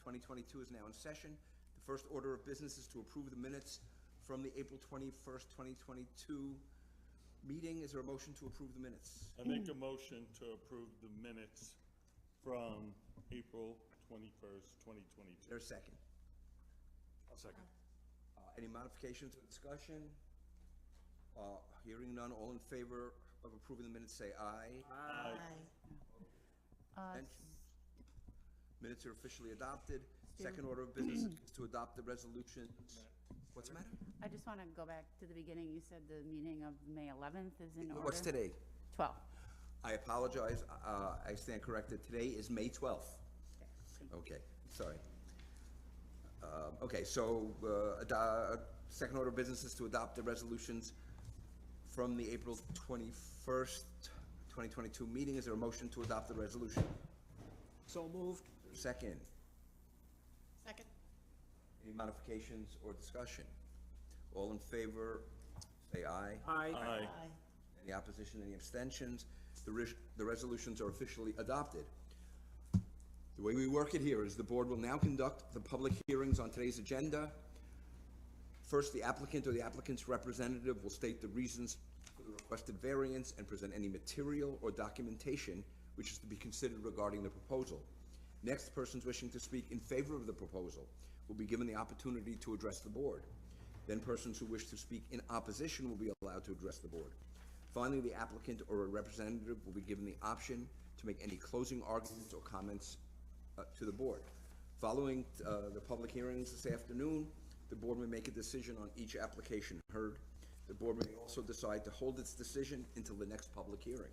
2022 is now in session. The first order of business is to approve the minutes from the April 21st, 2022 meeting. Is there a motion to approve the minutes? I make a motion to approve the minutes from April 21st, 2022. Is there a second? I'll second. Any modifications or discussion? Hearing none, all in favor of approving the minutes say aye. Aye. Minutes are officially adopted. Second order of business is to adopt the resolutions. What's the matter? I just want to go back to the beginning. You said the meeting of May 11th is in order? What's today? 12. I apologize. I stand corrected. Today is May 12th. Okay, sorry. Okay, so second order of business is to adopt the resolutions from the April 21st, 2022 meeting. Is there a motion to adopt the resolution? So moved. Second. Second. Any modifications or discussion? All in favor, say aye. Aye. Aye. Any opposition, any abstentions? The resolutions are officially adopted. The way we work it here is the board will now conduct the public hearings on today's agenda. First, the applicant or the applicant's representative will state the reasons for the requested variance and present any material or documentation which is to be considered regarding the proposal. Next, persons wishing to speak in favor of the proposal will be given the opportunity to address the board. Then persons who wish to speak in opposition will be allowed to address the board. Finally, the applicant or a representative will be given the option to make any closing arguments or comments to the board. Following the public hearings this afternoon, the board may make a decision on each application heard. The board may also decide to hold its decision until the next public hearing.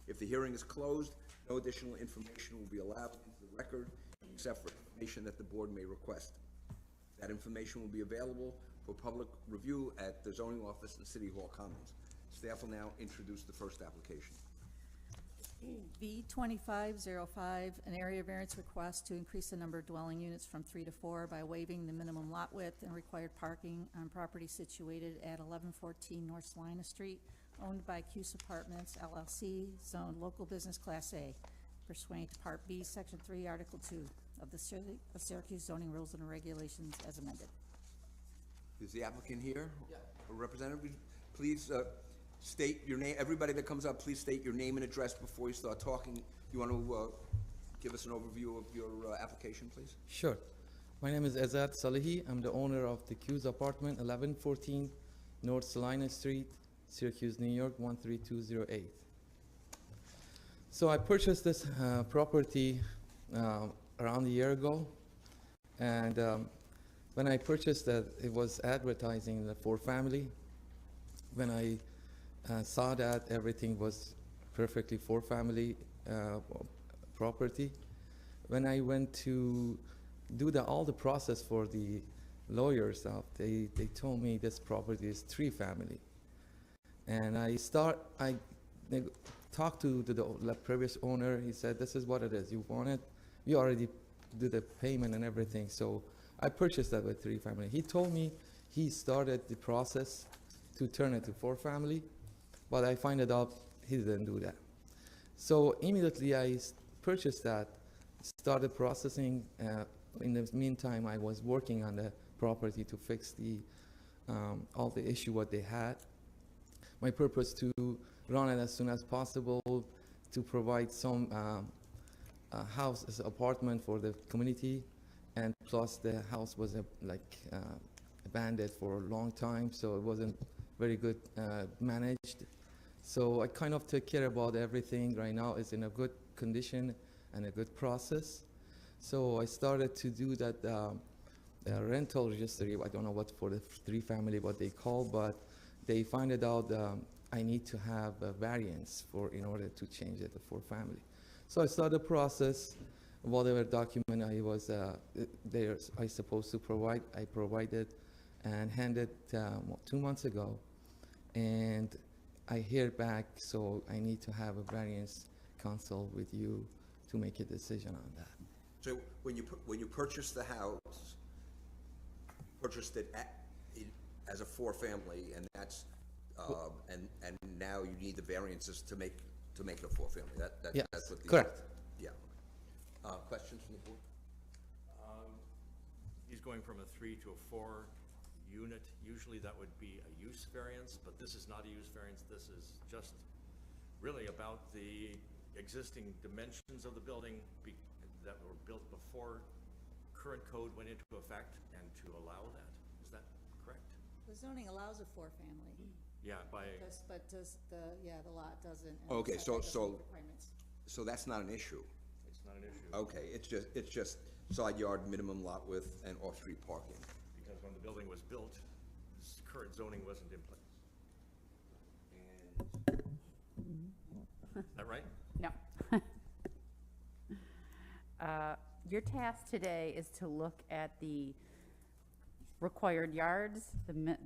If the hearing is closed, no additional information will be allowed into the record except for information that the board may request. That information will be available for public review at the zoning office in City Hall Commons. Staff will now introduce the first application. V2505, an area variance request to increase the number of dwelling units from 3 to 4 by waiving the minimum lot width and required parking on property situated at 1114 North Salina Street, owned by Cuse Apartments LLC, zoned local business class A, pursuant to Part B, Section 3, Article 2 of the Syracuse zoning rules and regulations as amended. Is the applicant here? Yeah. A representative, please state your name. Everybody that comes up, please state your name and address before you start talking. You want to give us an overview of your application, please? Sure. My name is Azad Salehi. I'm the owner of the Q's apartment, 1114 North Salina Street, Syracuse, New York, 13208. So I purchased this property around a year ago, and when I purchased that, it was advertising for family. When I saw that everything was perfectly for family property, when I went to do all the process for the lawyer stuff, they told me this property is 3 family. And I talked to the previous owner. He said, this is what it is. You want it? We already do the payment and everything. So I purchased that with 3 family. He told me he started the process to turn it to 4 family, but I find it out he didn't do that. So immediately I purchased that, started processing. In the meantime, I was working on the property to fix all the issue what they had. My purpose to run it as soon as possible, to provide some house as apartment for the community, and plus the house was abandoned for a long time, so it wasn't very good managed. So I kind of took care about everything. Right now it's in a good condition and a good process. So I started to do that rental registry. I don't know what for the 3 family what they call, but they find it out I need to have a variance in order to change it to 4 family. So I started the process. Whatever document I supposed to provide, I provided and handed 2 months ago. And I hear back, so I need to have a variance consult with you to make a decision on that. So when you purchased the house, purchased it as a 4 family, and that's and now you need the variances to make it a 4 family. Yes, That's what the correct. Yeah. Questions from the board? he's going from a 3 to a 4 unit. Usually that would be a use variance, but this is not a use variance. This is just really about the existing dimensions of the building that were built before current code went into effect, and to allow that. Is that correct? The zoning allows a four-family, Yeah, by, but does the lot doesn't. and Okay, the so- setback so- requirements. So that's not an issue. it's not an issue. Okay, it's just side yard, minimum lot width, and off-street parking. Because when the building was built, this current zoning wasn't in place. And Is that right? No. Your task today is to look at the required yards,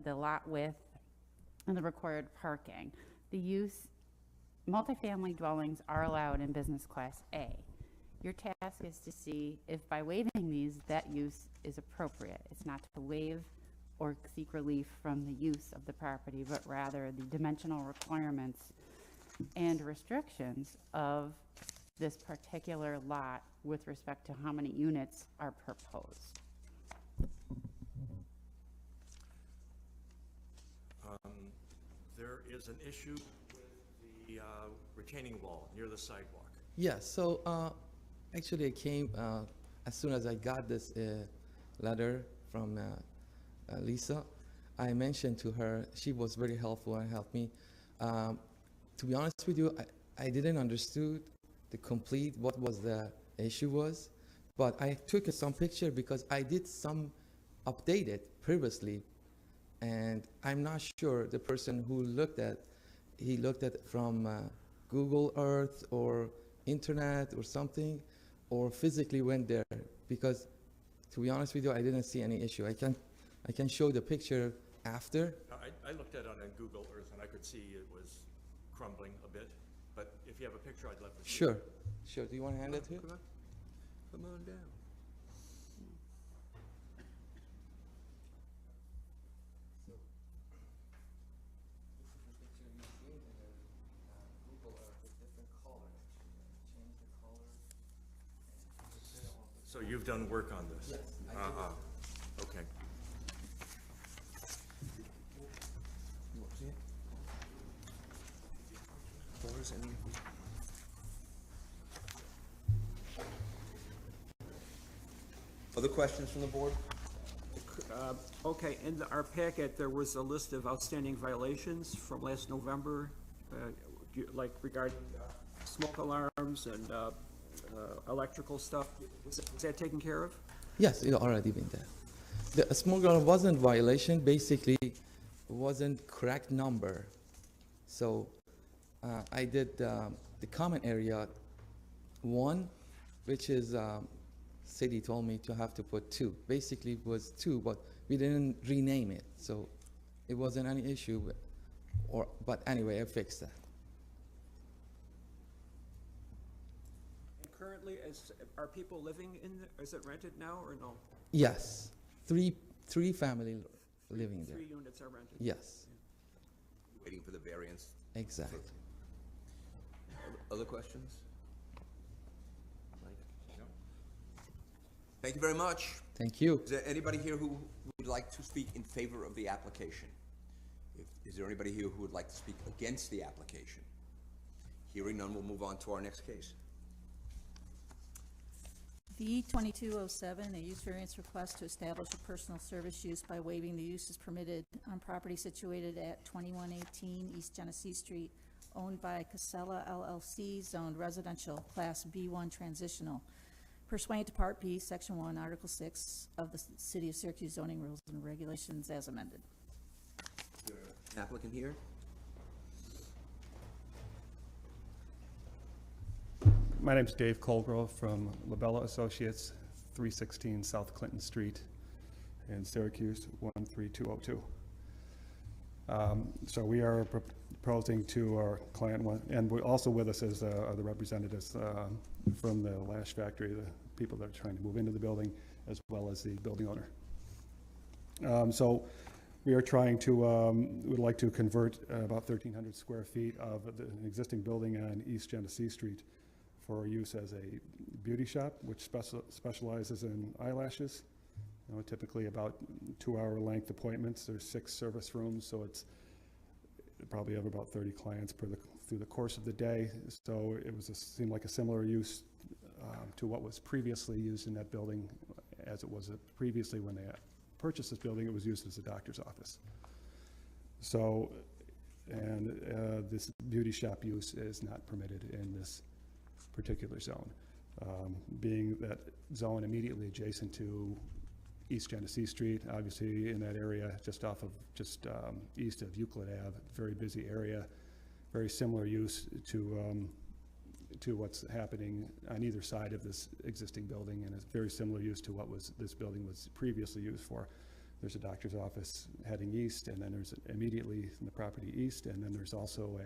the lot width, and the required parking. Multifamily dwellings are allowed in Business Class A. Your task is to see if by waiving these, that use is appropriate. It's not to waive or seek relief from the use of the property, but rather the dimensional requirements and restrictions of this particular lot with respect to how many units are proposed. There is an issue with the retaining wall near the sidewalk. Yeah, so actually I came as soon as I got this letter from Lisa. I mentioned to her, she was very helpful and helped me. To be honest with you, I didn't understood the complete what was the issue was, but I took some picture because I did some updated previously, and I'm not sure the person who looked at, he looked at from Google Earth or internet or something, or physically went there, because to be honest with you, I didn't see any issue. I can show the picture after. I looked at it on Google Earth and I could see it was crumbling a bit, but if you have a picture, I'd love to see Sure, it. sure. Do you want to hand it to? Come on. Come on down. So you've done work on this? Yes, I did. Okay. You want to see it? Doors, any? Other questions from the board? Okay, in our packet, there was a list of outstanding violations from last November, like regarding smoke alarms and electrical stuff. Was that taken care of? Yes, it already been there. The smoke alarm wasn't violation, basically wasn't correct number. So I did the common area 1, which is city told me to have to put 2. Basically it was 2, but we didn't rename it, so it wasn't any issue. But anyway, I fixed that. And currently, are people living in, is it rented now or no? Yes, three family living there. 3 units are rented? Yes, Waiting for the variance. exactly. Other questions? Mike? No. Thank you very much. Thank you. Is there anybody here who would like to speak in favor of the application? Is there anybody here who would like to speak against the application? Hearing none, we'll move on to our next case. V 2207, a use variance request to establish a personal service use by waiving the uses permitted on property situated at 2118 East Genesee Street, owned by Casella LLC, zoned residential, Class B1 transitional, pursuant to Part B, Section 1, Article 6 of the City of Syracuse zoning rules and regulations as amended. Is there an applicant here? My name's Dave Colgrove from Labella Associates, 316 South Clinton Street in Syracuse, 13202. So we are proposing to our client, and also with us is are the representatives from the Lash Factory, the people that are trying to move into the building, as well as the building owner. So we are trying to, would like to convert about 1,300 square feet of the existing building on East Genesee Street for use as a beauty shop, which specializes in eyelashes, You know, typically about 2-hour length appointments. There's 6 service rooms, so it's probably have about 30 clients through the course of the day. So it seemed like a similar use to what was previously used in that building, as it was previously when they purchased this building. It was used as a doctor's office. So, and this beauty shop use is not permitted in this particular zone. Being that zone immediately adjacent to East Genesee Street, obviously in that area just east of Euclid Ave, very busy area, very similar use to what's happening on either side of this existing building, and it's very similar use to what this building was previously used for. There's a doctor's office heading east, and then there's immediately in the property east, and then there's also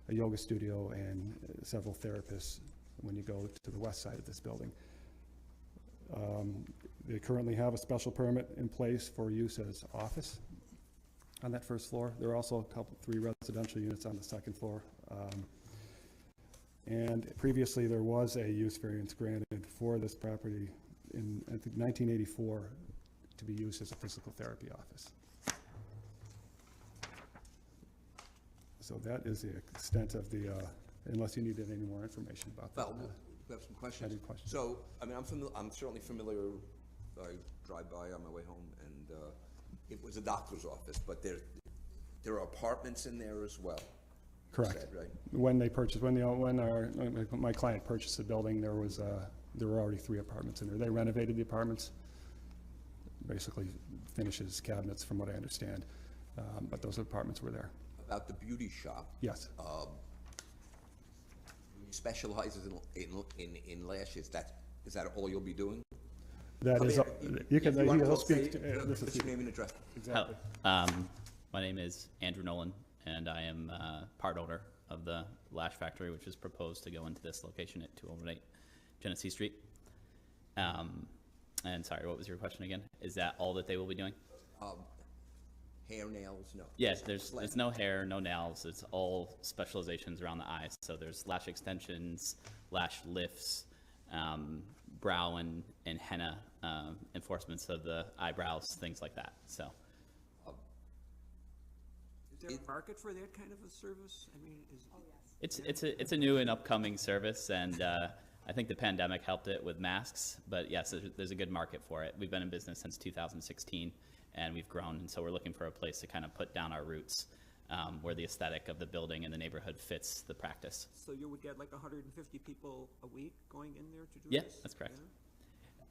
a yoga studio and several therapists when you go to the west side of this building. They currently have a special permit in place for use as office on that first floor. There are also 3 residential units on the second floor. And previously there was a use variance granted for this property in, I think, 1984 to be used as a physical therapy office. So that is the extent of the, unless you needed any more information about that. Well, we have some questions. Any questions? So, I mean, I'm certainly familiar. I drive by on my way home, and it was a doctor's office, but there are apartments in there as well. you Correct. said, right? When my client purchased the building, there were already 3 apartments in there. They renovated the apartments, basically finishes, cabinets, from what I understand, but those apartments were there. About the beauty shop. Yes. Specializes in lashes. Is that all you'll be doing? That is, you can, he'll speak, What's your name and address? exactly. My name is Andrew Nolan, and I am part owner of the Lash Factory, which is proposed to go into this location at 208 Genesee Street. And sorry, what was your question again? Is that all that they will be doing? Hair, nails, no. Yes, there's no hair, no nails. It's all specializations around the eyes. So there's lash extensions, lash lifts, brow and henna enforcements of the eyebrows, things like that. So. Is there a market for that kind of a service? I mean, It's a new and upcoming service, and I think the pandemic helped it with masks. But yes, there's a good market for it. We've been in business since 2016, and we've grown, and so we're looking for a place to kind of put down our roots, where the aesthetic of the building and the neighborhood fits the practice. so you would get like 150 people a week going in there to do Yeah, this? that's correct.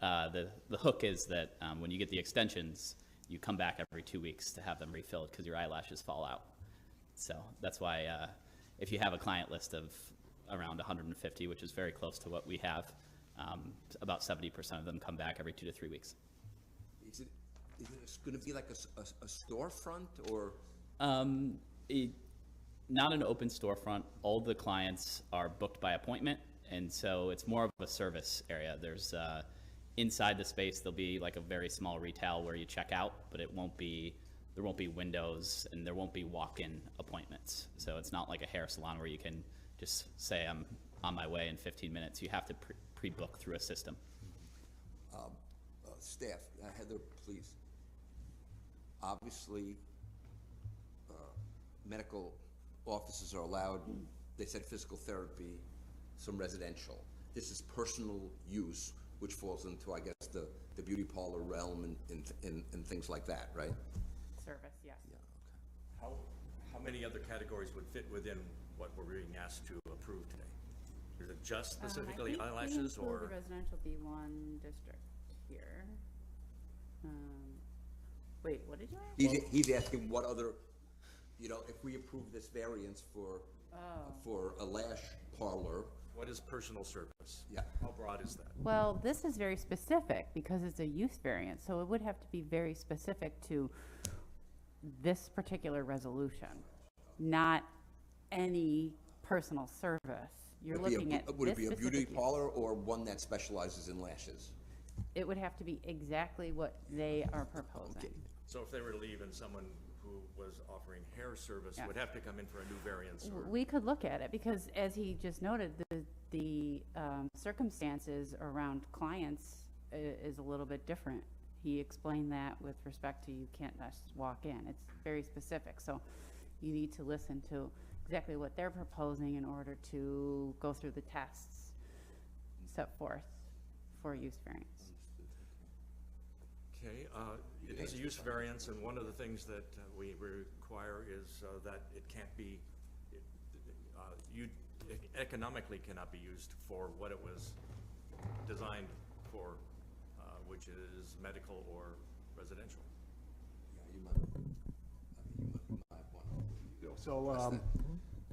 Yeah? The hook is that when you get the extensions, you come back every 2 weeks to have them refilled because your eyelashes fall out. So that's why if you have a client list of around 150, which is very close to what we have, about 70% of them come back every 2 to 3 weeks. Is it going to be like a storefront or? Not an open storefront. All the clients are booked by appointment, and so it's more of a service area. There's inside the space, there'll be like a very small retail where you check out, but there won't be windows, and there won't be walk-in appointments. So it's not like a hair salon where you can just say, I'm on my way in 15 minutes. You have to pre-book through a system. Staff, Heather, please. Obviously, medical offices are allowed. They said physical therapy, some residential. This is personal use, which falls into, I guess, the beauty parlor realm and things like that, right? Service, yes. Yeah, okay. How many other categories would fit within what we're being asked to approve today? Is it just specifically eyelashes, I think we or? include the residential B1 district here. Wait, what did you ask? He's asking what other, if we approve this variance for a lash parlor. What is personal service? Yeah. How broad is that? Well, this is very specific because it's a use variance, so it would have to be very specific to this particular resolution, not any personal service. You're looking at this Would it be a beauty specific use. parlor or one that specializes in lashes? It would have to be exactly what they are proposing. Okay. So if they were to leave and someone who was offering hair service would have to come in for a new variance, or? We could look at it because, as he just noted, the circumstances around clients is a little bit different. He explained that with respect to you can't just walk in. It's very specific, so you need to listen to exactly what they're proposing in order to go through the tests set forth for use variance. Okay, it is a use variance, and one of the things that we require is that it can't be, it economically cannot be used for what it was designed for, which is medical or residential. Yeah, you might want to.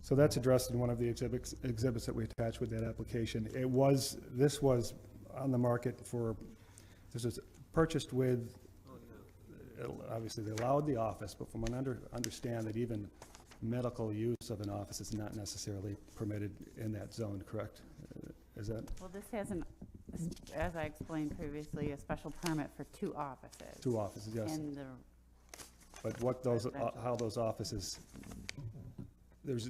So that's addressed in one of the exhibits that we attached with that application. This was on the market for, this was purchased with, obviously they allowed the office, but from what I understand that even medical use of an office is not necessarily permitted in that zone, correct? Is that? Well, this has as I explained previously, a special permit for 2 offices. 2 offices, yes. And the But how those offices, there's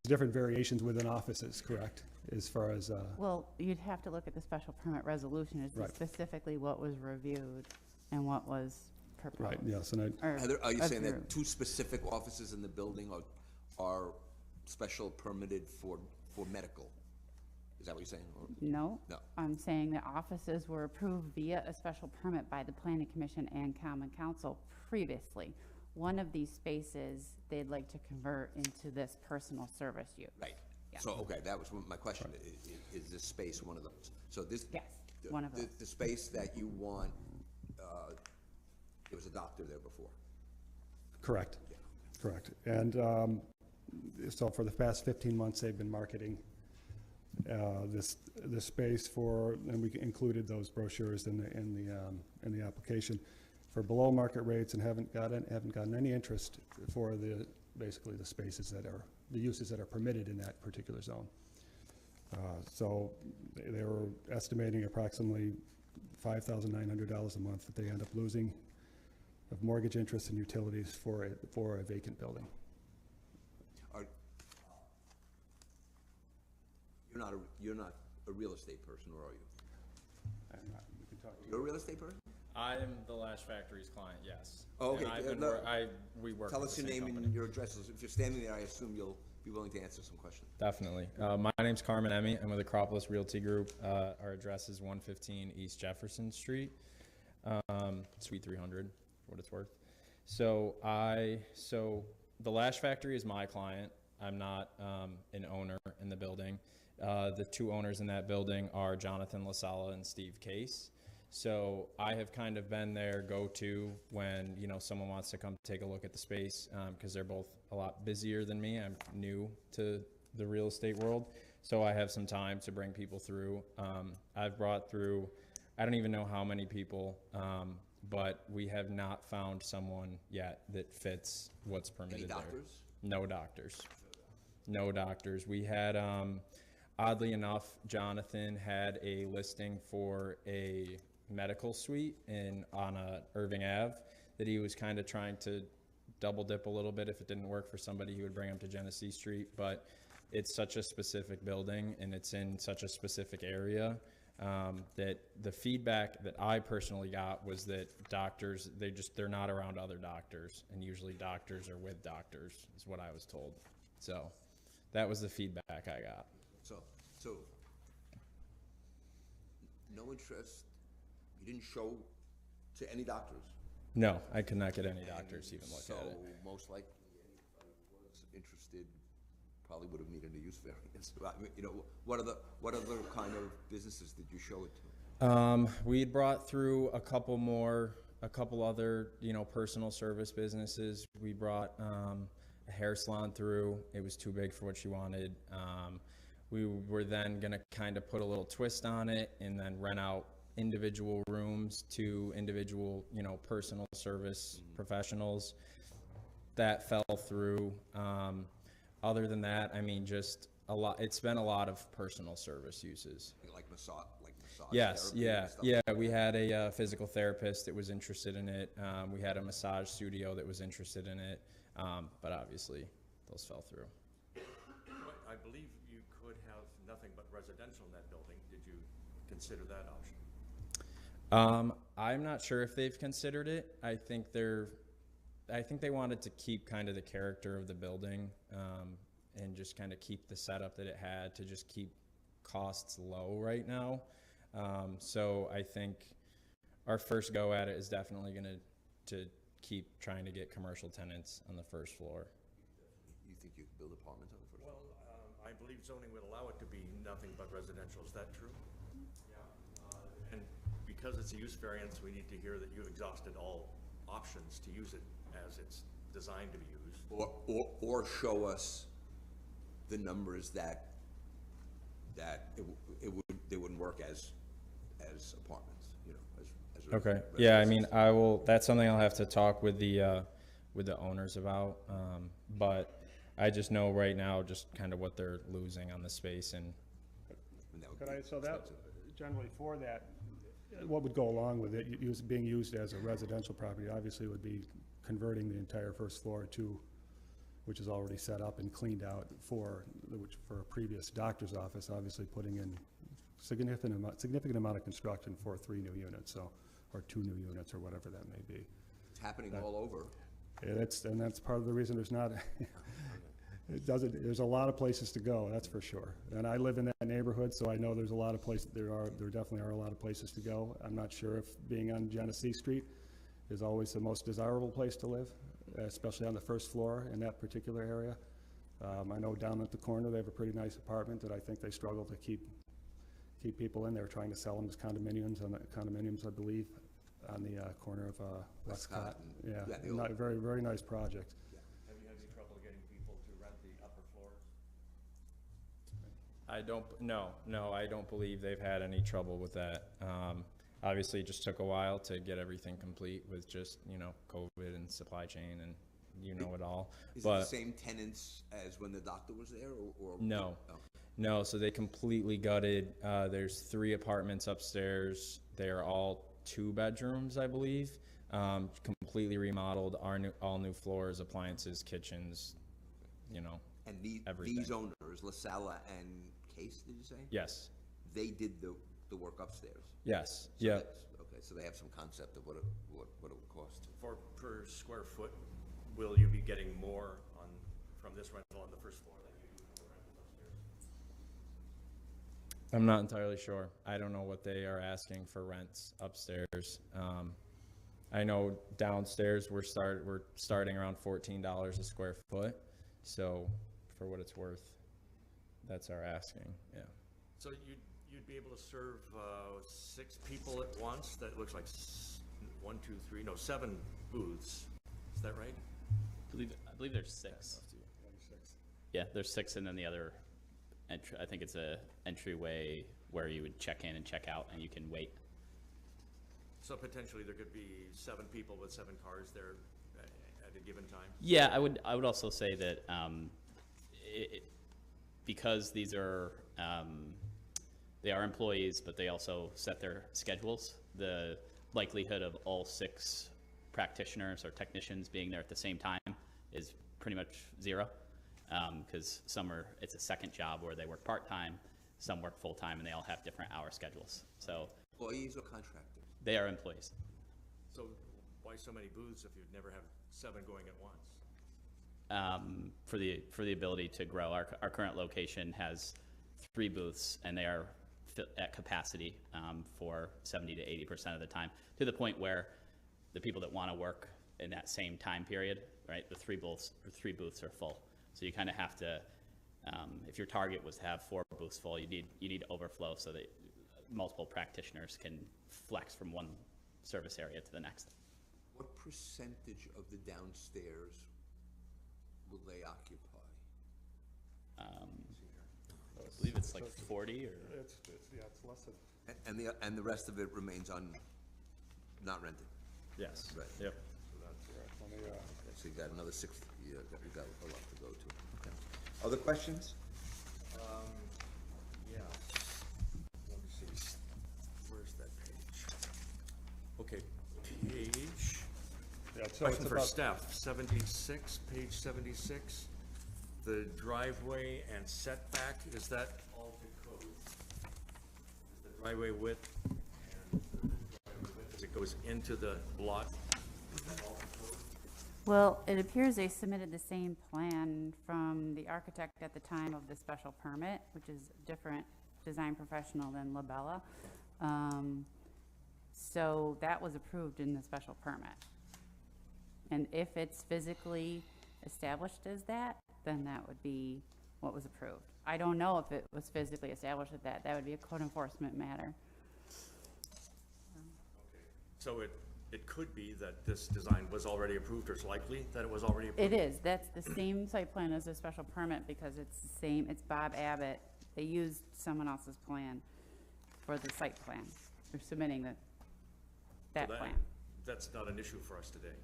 different variations within offices, correct? As far as, well, you'd have to look at the special permit resolution as to Right. specifically what was reviewed and what was proposed. right, yes, and I, Are you saying that approved. 2 specific offices in the building are special permitted for medical? Is that what you're saying? Or- No. No. I'm saying the offices were approved via a special permit by the planning commission and common council previously. One of these spaces, they'd like to convert into this personal service use. Right. Yeah. So, okay, that was my question. Is this space one of those? So this. Yes, one of those. The space that you want, there was a doctor there before. correct, Yeah. correct. And so for the past 15 months, they've been marketing this space for, and we included those brochures in the application, for below market rates, and haven't gotten any interest for basically the spaces that are, the uses that are permitted in that particular zone. So they were estimating approximately $5,900 a month that they end up losing of mortgage interest and utilities for a vacant building. You're not a real estate person, or are you? We can talk to you. You're a real estate person? I'm the Lash Factory's client, yes. Oh, okay. And I've been No. we work Tell with us the your same name company. and your address. If you're standing there, I assume you'll be willing to answer some questions. Definitely. My name's Carmen Emmy. I'm with Acropolis Realty Group. Our address is 115 East Jefferson Street, Suite 300, for what it's worth. So the Lash Factory is my client. I'm not an owner in the building. The 2 owners in that building are Jonathan LaSala and Steve Case. So I have kind of been their go-to when, someone wants to come take a look at the space, because they're both a lot busier than me. I'm new to the real estate world, so I have some time to bring people through. I've brought through, I don't even know how many people, but we have not found someone yet that fits what's permitted Any there. doctors? No doctors. No doctors. We had, oddly enough, Jonathan had a listing for a medical suite on Irving Ave that he was kind of trying to double dip a little bit. If it didn't work for somebody, he would bring them to Genesee Street. But it's such a specific building and it's in such a specific area that the feedback that I personally got was that doctors, they're not around other doctors, and usually doctors are with doctors, is what I was told. So that was the feedback I got. So, no interest, you didn't show to any doctors? No, I could not get any doctors even look at it. So, most likely, anybody who was interested probably would have needed a use variance. I mean, what other kind of businesses did you show it to? We'd brought through a couple other, personal service businesses. We brought a hair salon through. It was too big for what she wanted. We were then going to kind of put a little twist on it and then rent out individual rooms to individual, personal service professionals. That fell through. Other than that, I mean, just a lot. It's been a lot of personal service uses. Like massage Yes, therapy and stuff yeah. like that? We had a physical therapist that was interested in it. We had a massage studio that was interested in it, but obviously those fell through. I believe you could have nothing but residential in that building. Did you consider that option? I'm not sure if they've considered it. I think they wanted to keep kind of the character of the building, and just kind of keep the setup that it had to just keep costs low right now. So I think our first go at it is definitely going to keep trying to get commercial tenants on the first floor. You think you could build apartments on the first floor? Well, I believe zoning would allow it to be nothing but residential. Is that true? Yeah. And because it's a use variance, we need to hear that you've exhausted all options to use it as it's designed to be used. Or show us the numbers that they wouldn't work as apartments, you know, as Okay. Yeah, I mean, that's something I'll have to talk with the owners about. But I just know right now just kind of what they're losing on the space and. So that, generally for that, what would go along with it, being used as a residential property, obviously would be converting the entire first floor to, which is already set up and cleaned out for a previous doctor's office, obviously putting in significant amount of construction for 3 new units, or 2 new units, or whatever that may be. It's happening all over. Yeah, that's part of the reason there's not, there's a lot of places to go, that's for sure. And I live in that neighborhood, so I know there's a lot of places, there definitely are a lot of places to go. I'm not sure if being on Genesee Street is always the most desirable place to live, especially on the first floor in that particular area. I know down at the corner, they have a pretty nice apartment that I think they struggle to keep people in. They're trying to sell them as condominiums, I believe, on the corner of Westcott. Yeah, very, very nice project. Have you had any trouble getting people to rent the upper floors? I don't believe they've had any trouble with that. Obviously, it just took a while to get everything complete with just, COVID and supply chain and it all. Is it the same tenants as when the doctor was there, or? No. Oh. No, so they completely gutted. There's 3 apartments upstairs. They are all 2 bedrooms, I believe. Completely remodeled, all new floors, appliances, kitchens, And everything. these owners, La Sala and Case, did you say? Yes. They did the work upstairs? Yes. So Yeah. Okay, so they have some concept of what it would cost. Per square foot, will you be getting more from this rental on the first floor than you do from the rentals upstairs? I'm not entirely sure. I don't know what they are asking for rents upstairs. I know downstairs we're starting around $14 a square foot. So for what it's worth, that's our asking. Yeah. So you'd be able to serve 6 people at once? That looks like 7 booths. Is that right? I believe there's 6. Yeah, there's 6, and then the other I think it's a entryway where you would check in and check out, and you can wait. So potentially there could be 7 people with 7 cars there at a given time? Yeah, I would also say that because these are they are employees, but they also set their schedules, the likelihood of all 6 practitioners or technicians being there at the same time is pretty much 0. Because it's a second job where they work part-time, some work full-time, and they all have different hour schedules. So Employees or contractors? they are employees. So why so many booths if you'd never have 7 going at once? For the ability to grow, our current location has 3 booths, and they are at capacity for 70 to 80% of the time, to the point where the people that want to work in that same time period, right, the 3 booths are full. So you kind of have to, if your target was to have 4 booths full, you need overflow so that multiple practitioners can flex from one service area to the next. What percentage of the downstairs will they occupy? I believe it's like 40 or. It's less than. And the rest of it remains not rented? Yes. Right. Yep. So you got another 6, you got a lot to go to. Okay. Other questions? Yeah. Let me see. Where's that page? Okay, question for staff, page 76. The driveway and setback, is that all to code? Is the driveway width and the driveway width as it goes into the lot. Is that all proposed? Well, it appears they submitted the same plan from the architect at the time of the special permit, which is a different design professional than Labella. So that was approved in the special permit. And if it's physically established as that, then that would be what was approved. I don't know if it was physically established as that. That would be a code enforcement matter. So it could be that this design was already approved, or it's likely that it was already approved? It is. That's the same site plan as the special permit because it's the same, it's Bob Abbott. They used someone else's plan for the site plan. They're submitting that So plan. That's not an issue for us today.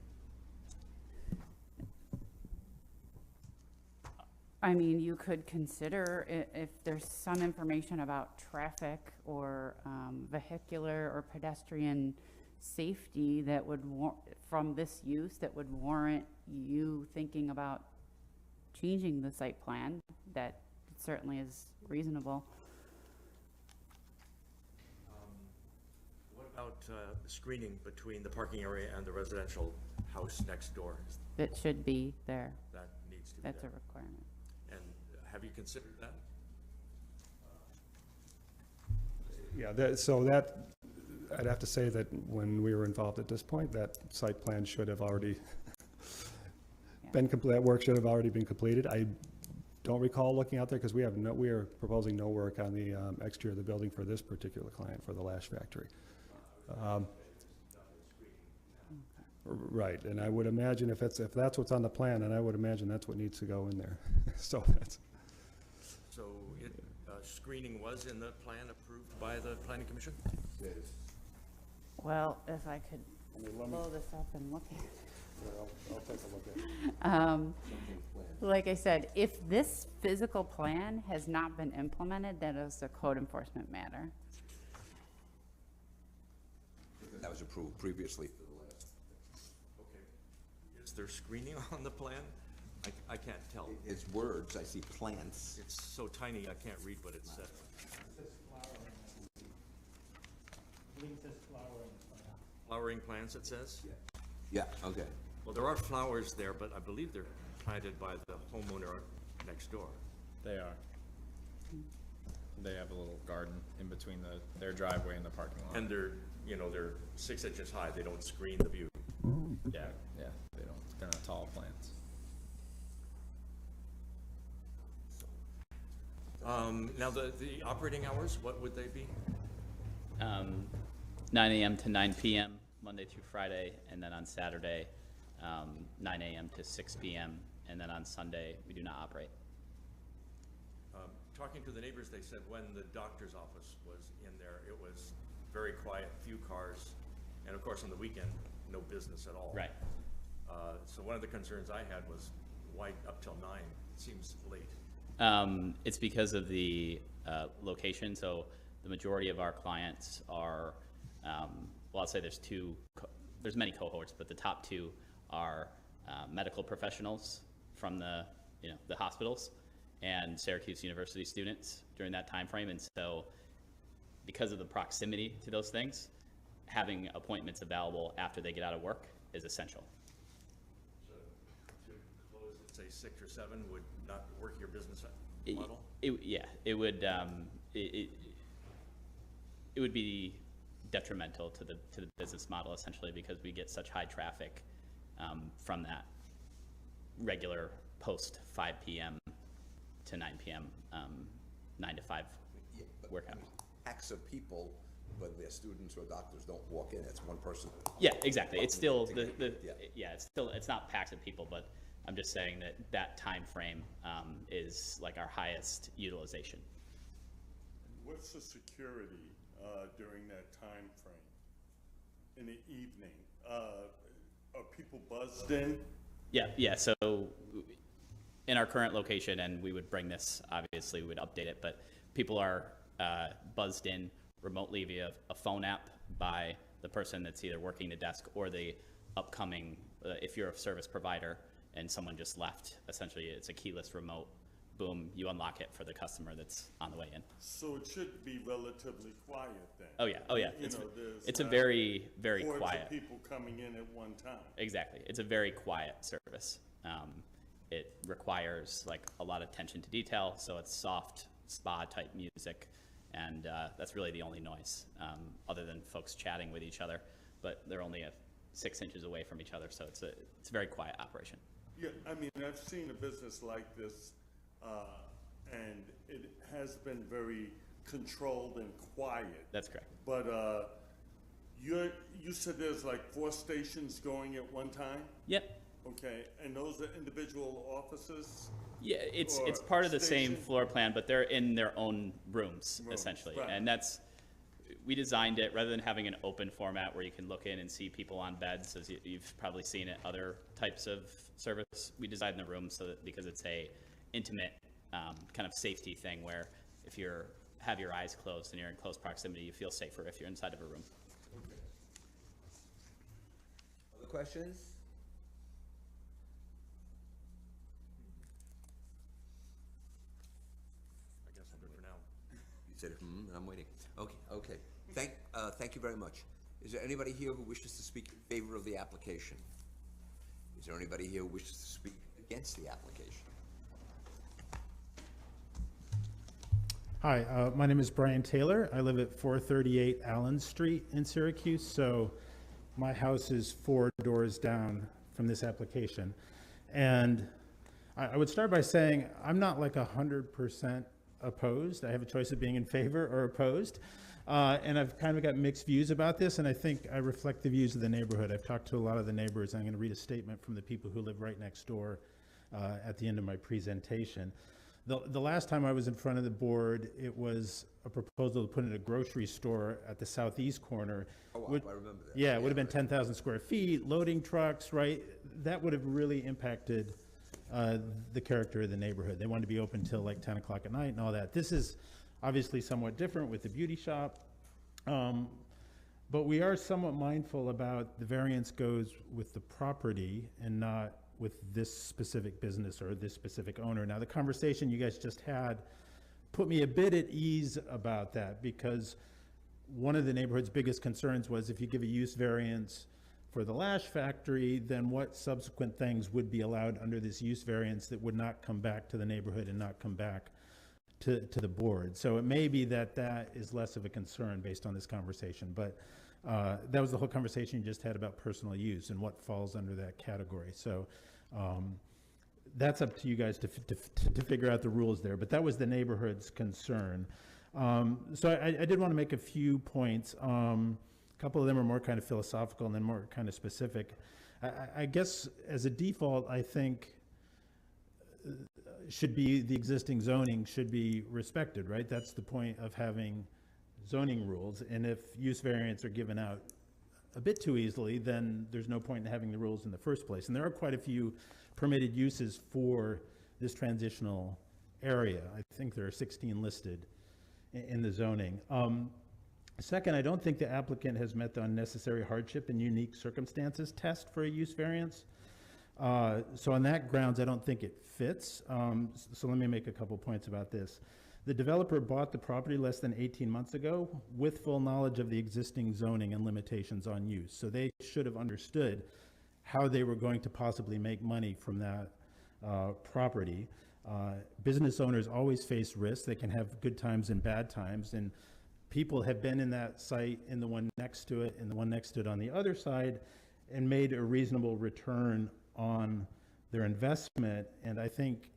I mean, you could consider if there's some information about traffic or vehicular or pedestrian safety that would from this use that would warrant you thinking about changing the site plan, that certainly is reasonable. What about screening between the parking area and the residential house next door? It should be there. That needs to be That's a there. requirement. And have you considered that? Yeah, so that, I'd have to say that when we were involved at this point, that site plan should have already been, that work should have already been completed. I don't recall looking out there because we are proposing no work on the exterior of the building for this particular client, for the Lash Factory. Right, and I would imagine if that's what's on the plan, then I would imagine that's what needs to go in there. So that's. So screening was in the plan approved by the planning commission? Well, if I could blow this up and look at it. I'll take a look at it. Like I said, if this physical plan has not been implemented, that is a code enforcement matter. That was approved previously. Okay. Is there screening on the plan? I can't tell. It's words, I see plants. It's so tiny, I can't read what it says. Flowering plants, it says? Yeah, okay. Well, there are flowers there, but I believe they're planted by the homeowner next door. They are. They have a little garden in between their driveway and the parking lot. And they're 6 inches high, they don't screen the view. Yeah, they don't, they're not tall plants. Now, the operating hours, what would they be? 9 a.m. to 9 p.m. Monday through Friday, and then on Saturday, 9 a.m. to 6 p.m., and then on Sunday, we do not operate. Talking to the neighbors, they said when the doctor's office was in there, it was very quiet, few cars, and of course on the weekend, no business at all. Right. So one of the concerns I had was why up till 9? It seems late. It's because of the location. So the majority of our clients are, well, I'll say there's many cohorts, but the top two are medical professionals from the hospitals and Syracuse University students during that time frame. And so because of the proximity to those things, having appointments available after they get out of work is essential. So to close at say 6 or 7 would not work your business model? It would be detrimental to the business model essentially, because we get such high traffic from that regular post 5 p.m. to 9 p.m. 9 to 5 work hours. Packs of people, but their students or doctors don't walk in. It's one person. Yeah, exactly. It's still Yeah. it's not packs of people, but I'm just saying that time frame is like our highest utilization. What's the security during that time frame in the evening? Are people buzzed in? Yeah. So in our current location, and we would bring this, obviously we would update it, but people are buzzed in remotely via a phone app by the person that's either working the desk or the upcoming, if you're a service provider and someone just left, essentially it's a keyless remote boom, you unlock it for the customer that's on the way in. So it should be relatively quiet then? Oh yeah, oh yeah. You It's, know, there's it's a not very, very hordes of quiet. people coming in at one time. Exactly. It's a very quiet service. It requires like a lot of attention to detail, so it's soft spa type music, and that's really the only noise, other than folks chatting with each other. But they're only 6 inches away from each other, so it's a very quiet operation. Yeah, I mean, I've seen a business like this, and it has been very controlled and quiet. That's correct. But you said there's like 4 stations going at one time? Yep. Okay, and those are individual offices? Yeah, it's Or part of the same station? floor plan, but they're in their own rooms, essentially. right. And that's, we designed it, rather than having an open format where you can look in and see people on beds, as you've probably seen at other types of service, we designed the room so that, because it's a intimate kind of safety thing, where if you're have your eyes closed and you're in close proximity, you feel safer if you're inside of a room. Other questions? I guess I'm good for now. You said, I'm waiting. Okay. Thank you very much. Is there anybody here who wishes to speak in favor of the application? Is there anybody here who wishes to speak against the application? Hi, my name is Brian Taylor. I live at 438 Allen Street in Syracuse, so my house is 4 doors down from this application. And I would start by saying I'm not like 100% opposed. I have a choice of being in favor or opposed. And I've kind of got mixed views about this, and I think I reflect the views of the neighborhood. I've talked to a lot of the neighbors. I'm going to read a statement from the people who live right next door at the end of my presentation. The last time I was in front of the board, it was a proposal to put in a grocery store at the southeast corner. Oh, wow, I remember that. Yeah, it would have been 10,000 square feet, loading trucks, right? That would have really impacted the character of the neighborhood. They wanted to be open till like 10 o'clock at night and all that. This is obviously somewhat different with the beauty shop. But we are somewhat mindful about the variance goes with the property and not with this specific business or this specific owner. Now, the conversation you guys just had put me a bit at ease about that, because one of the neighborhood's biggest concerns was if you give a use variance for the lash factory, then what subsequent things would be allowed under this use variance that would not come back to the neighborhood and not come back to the board. So it may be that that is less of a concern based on this conversation, but that was the whole conversation you just had about personal use and what falls under that category. So that's up to you guys to figure out the rules there, but that was the neighborhood's concern. So I did want to make a few points. A couple of them are more kind of philosophical and then more kind of specific. I guess as a default, I think should be the existing zoning should be respected, right? That's the point of having zoning rules. And if use variants are given out a bit too easily, then there's no point in having the rules in the first place. And there are quite a few permitted uses for this transitional area. I think there are 16 listed in the zoning. Second, I don't think the applicant has met the unnecessary hardship and unique circumstances test for a use variance. So on that grounds, I don't think it fits. So let me make a couple points about this. The developer bought the property less than 18 months ago with full knowledge of the existing zoning and limitations on use. So they should have understood how they were going to possibly make money from that property. Business owners always face risks. They can have good times and bad times. And people have been in that site, in the one next to it, and the one next to it on the other side, and made a reasonable return on their investment. And I think,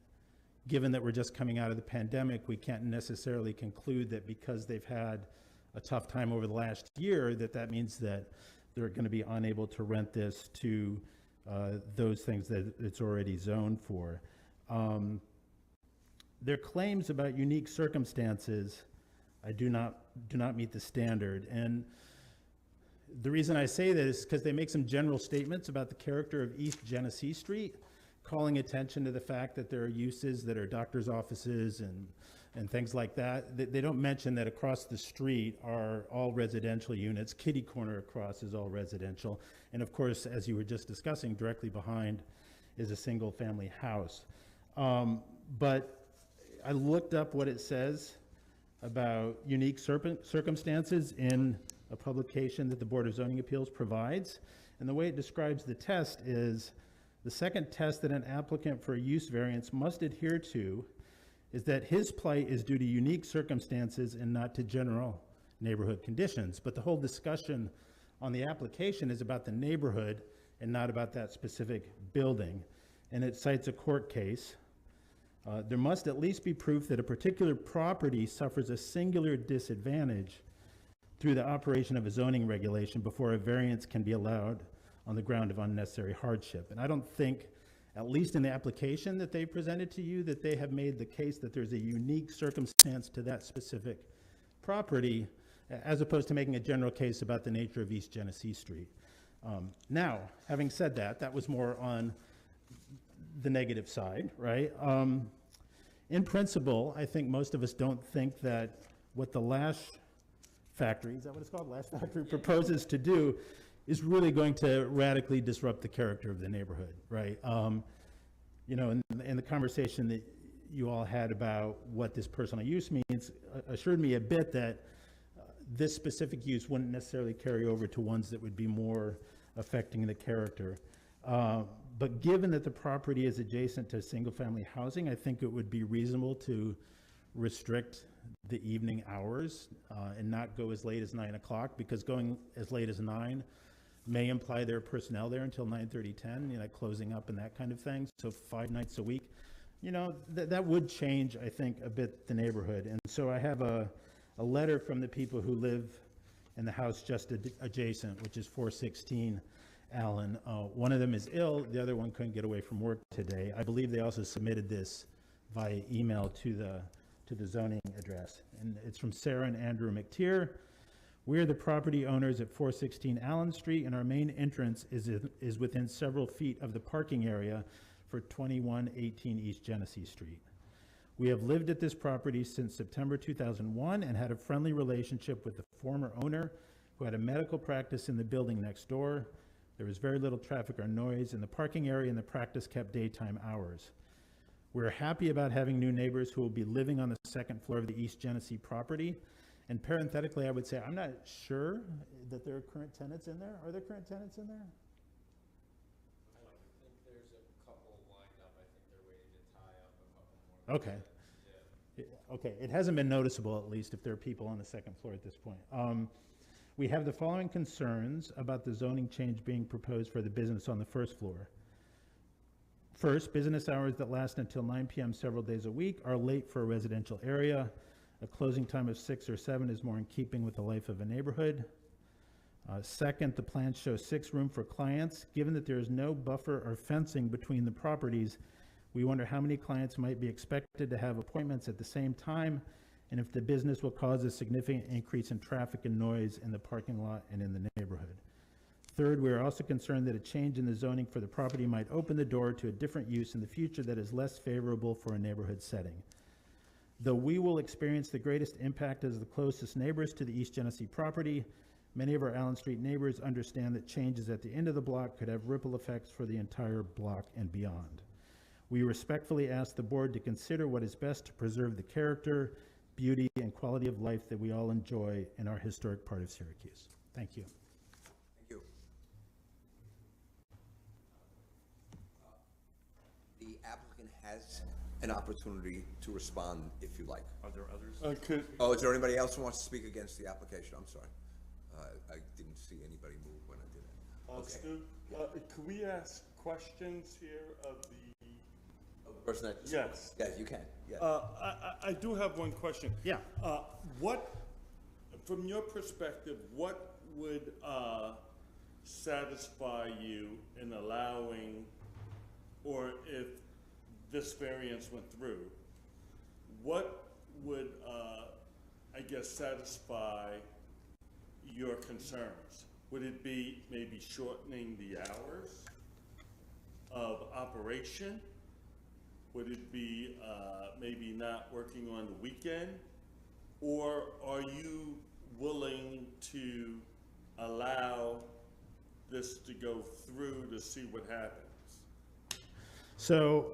given that we're just coming out of the pandemic, we can't necessarily conclude that because they've had a tough time over the last year, that means that they're going to be unable to rent this to those things that it's already zoned for. Their claims about unique circumstances, I do not meet the standard. And the reason I say that is because they make some general statements about the character of East Genesee Street, calling attention to the fact that there are uses that are doctor's offices and things like that. They don't mention that across the street are all residential units. Kitty corner across is all residential. And of course, as you were just discussing, directly behind is a single family house. But I looked up what it says about unique circumstances in a publication that the Board of Zoning Appeals provides. And the way it describes the test is, the second test that an applicant for a use variance must adhere to is that his plight is due to unique circumstances and not to general neighborhood conditions. But the whole discussion on the application is about the neighborhood and not about that specific building. And it cites a court case. There must at least be proof that a particular property suffers a singular disadvantage through the operation of a zoning regulation before a variance can be allowed on the ground of unnecessary hardship. And I don't think, at least in the application that they presented to you, that they have made the case that there's a unique circumstance to that specific property, as opposed to making a general case about the nature of East Genesee Street. Now, having said that, that was more on the negative side, right? In principle, I think most of us don't think that what the Lash Factory, is that what it's called? Lash Factory proposes to do is really going to radically disrupt the character of the neighborhood, right? You know, in the conversation that you all had about what this personal use means, assured me a bit that this specific use wouldn't necessarily carry over to ones that would be more affecting the character. But given that the property is adjacent to single-family housing, I think it would be reasonable to restrict the evening hours and not go as late as 9 o'clock, because going as late as 9 may imply there are personnel there until 9:30, 10, you know, closing up and that kind of thing. So 5 nights a week, you know, that would change, I think, a bit the neighborhood. And so I have a letter from the people who live in the house just adjacent, which is 416 Allen. One of them is ill, the other one couldn't get away from work today. I believe they also submitted this via email to the zoning address. And it's from Sarah and Andrew McTier. We are the property owners at 416 Allen Street, and our main entrance is within several feet of the parking area for 2118 East Genesee Street. We have lived at this property since September 2001 and had a friendly relationship with the former owner, who had a medical practice in the building next door. There was very little traffic or noise in the parking area, and the practice kept daytime hours. We're happy about having new neighbors who will be living on the second floor of the East Genesee property. And parenthetically, I would say, I'm not sure that there are current tenants in there. Are there current tenants in there? I think there's a couple lined up. I think they're waiting to tie up a couple more. Okay. Yeah. Okay, it hasn't been noticeable, at least, if there are people on the second floor at this point. We have the following concerns about the zoning change being proposed for the business on the first floor. First, business hours that last until 9 p.m. several days a week are late for a residential area. A closing time of 6 or 7 is more in keeping with the life of a neighborhood. Second, the plans show 6 rooms for clients. Given that there is no buffer or fencing between the properties, we wonder how many clients might be expected to have appointments at the same time, and if the business will cause a significant increase in traffic and noise in the parking lot and in the neighborhood. Third, we are also concerned that a change in the zoning for the property might open the door to a different use in the future that is less favorable for a neighborhood setting. Though we will experience the greatest impact as the closest neighbors to the East Genesee property, many of our Allen Street neighbors understand that changes at the end of the block could have ripple effects for the entire block and beyond. We respectfully ask the board to consider what is best to preserve the character, beauty, and quality of life that we all enjoy in our historic part of Syracuse. Thank you. Thank you. The applicant has an opportunity to respond if you like. Are there others? Oh, is there anybody else who wants to speak against the application? I'm sorry. I didn't see anybody move when I did it. Okay. Stu, could we ask questions here of the? The person that. Yes. Yes, you can. Yes. I do have one question. Yeah. What, from your perspective, what would satisfy you in allowing, or if this variance went through, what would, I guess, satisfy your concerns? Would it be maybe shortening the hours of operation? Would it be maybe not working on the weekend? Or are you willing to allow this to go through to see what happens? So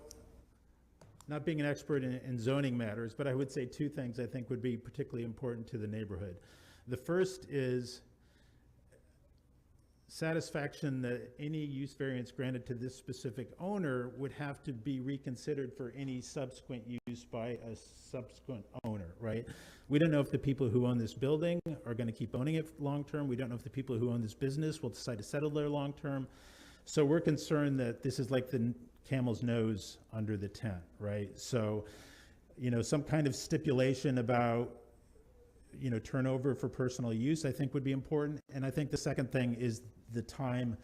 not being an expert in zoning matters, but I would say two things I think would be particularly important to the neighborhood. The first is satisfaction that any use variance granted to this specific owner would have to be reconsidered for any subsequent use by a subsequent owner, right? We don't know if the people who own this building are going to keep owning it long-term. We don't know if the people who own this business will decide to settle there long-term. So we're concerned that this is like the camel's nose under the tent, right? So, you know, some kind of stipulation about, you know, turnover for personal use, I think would be important. And I think the second thing is the time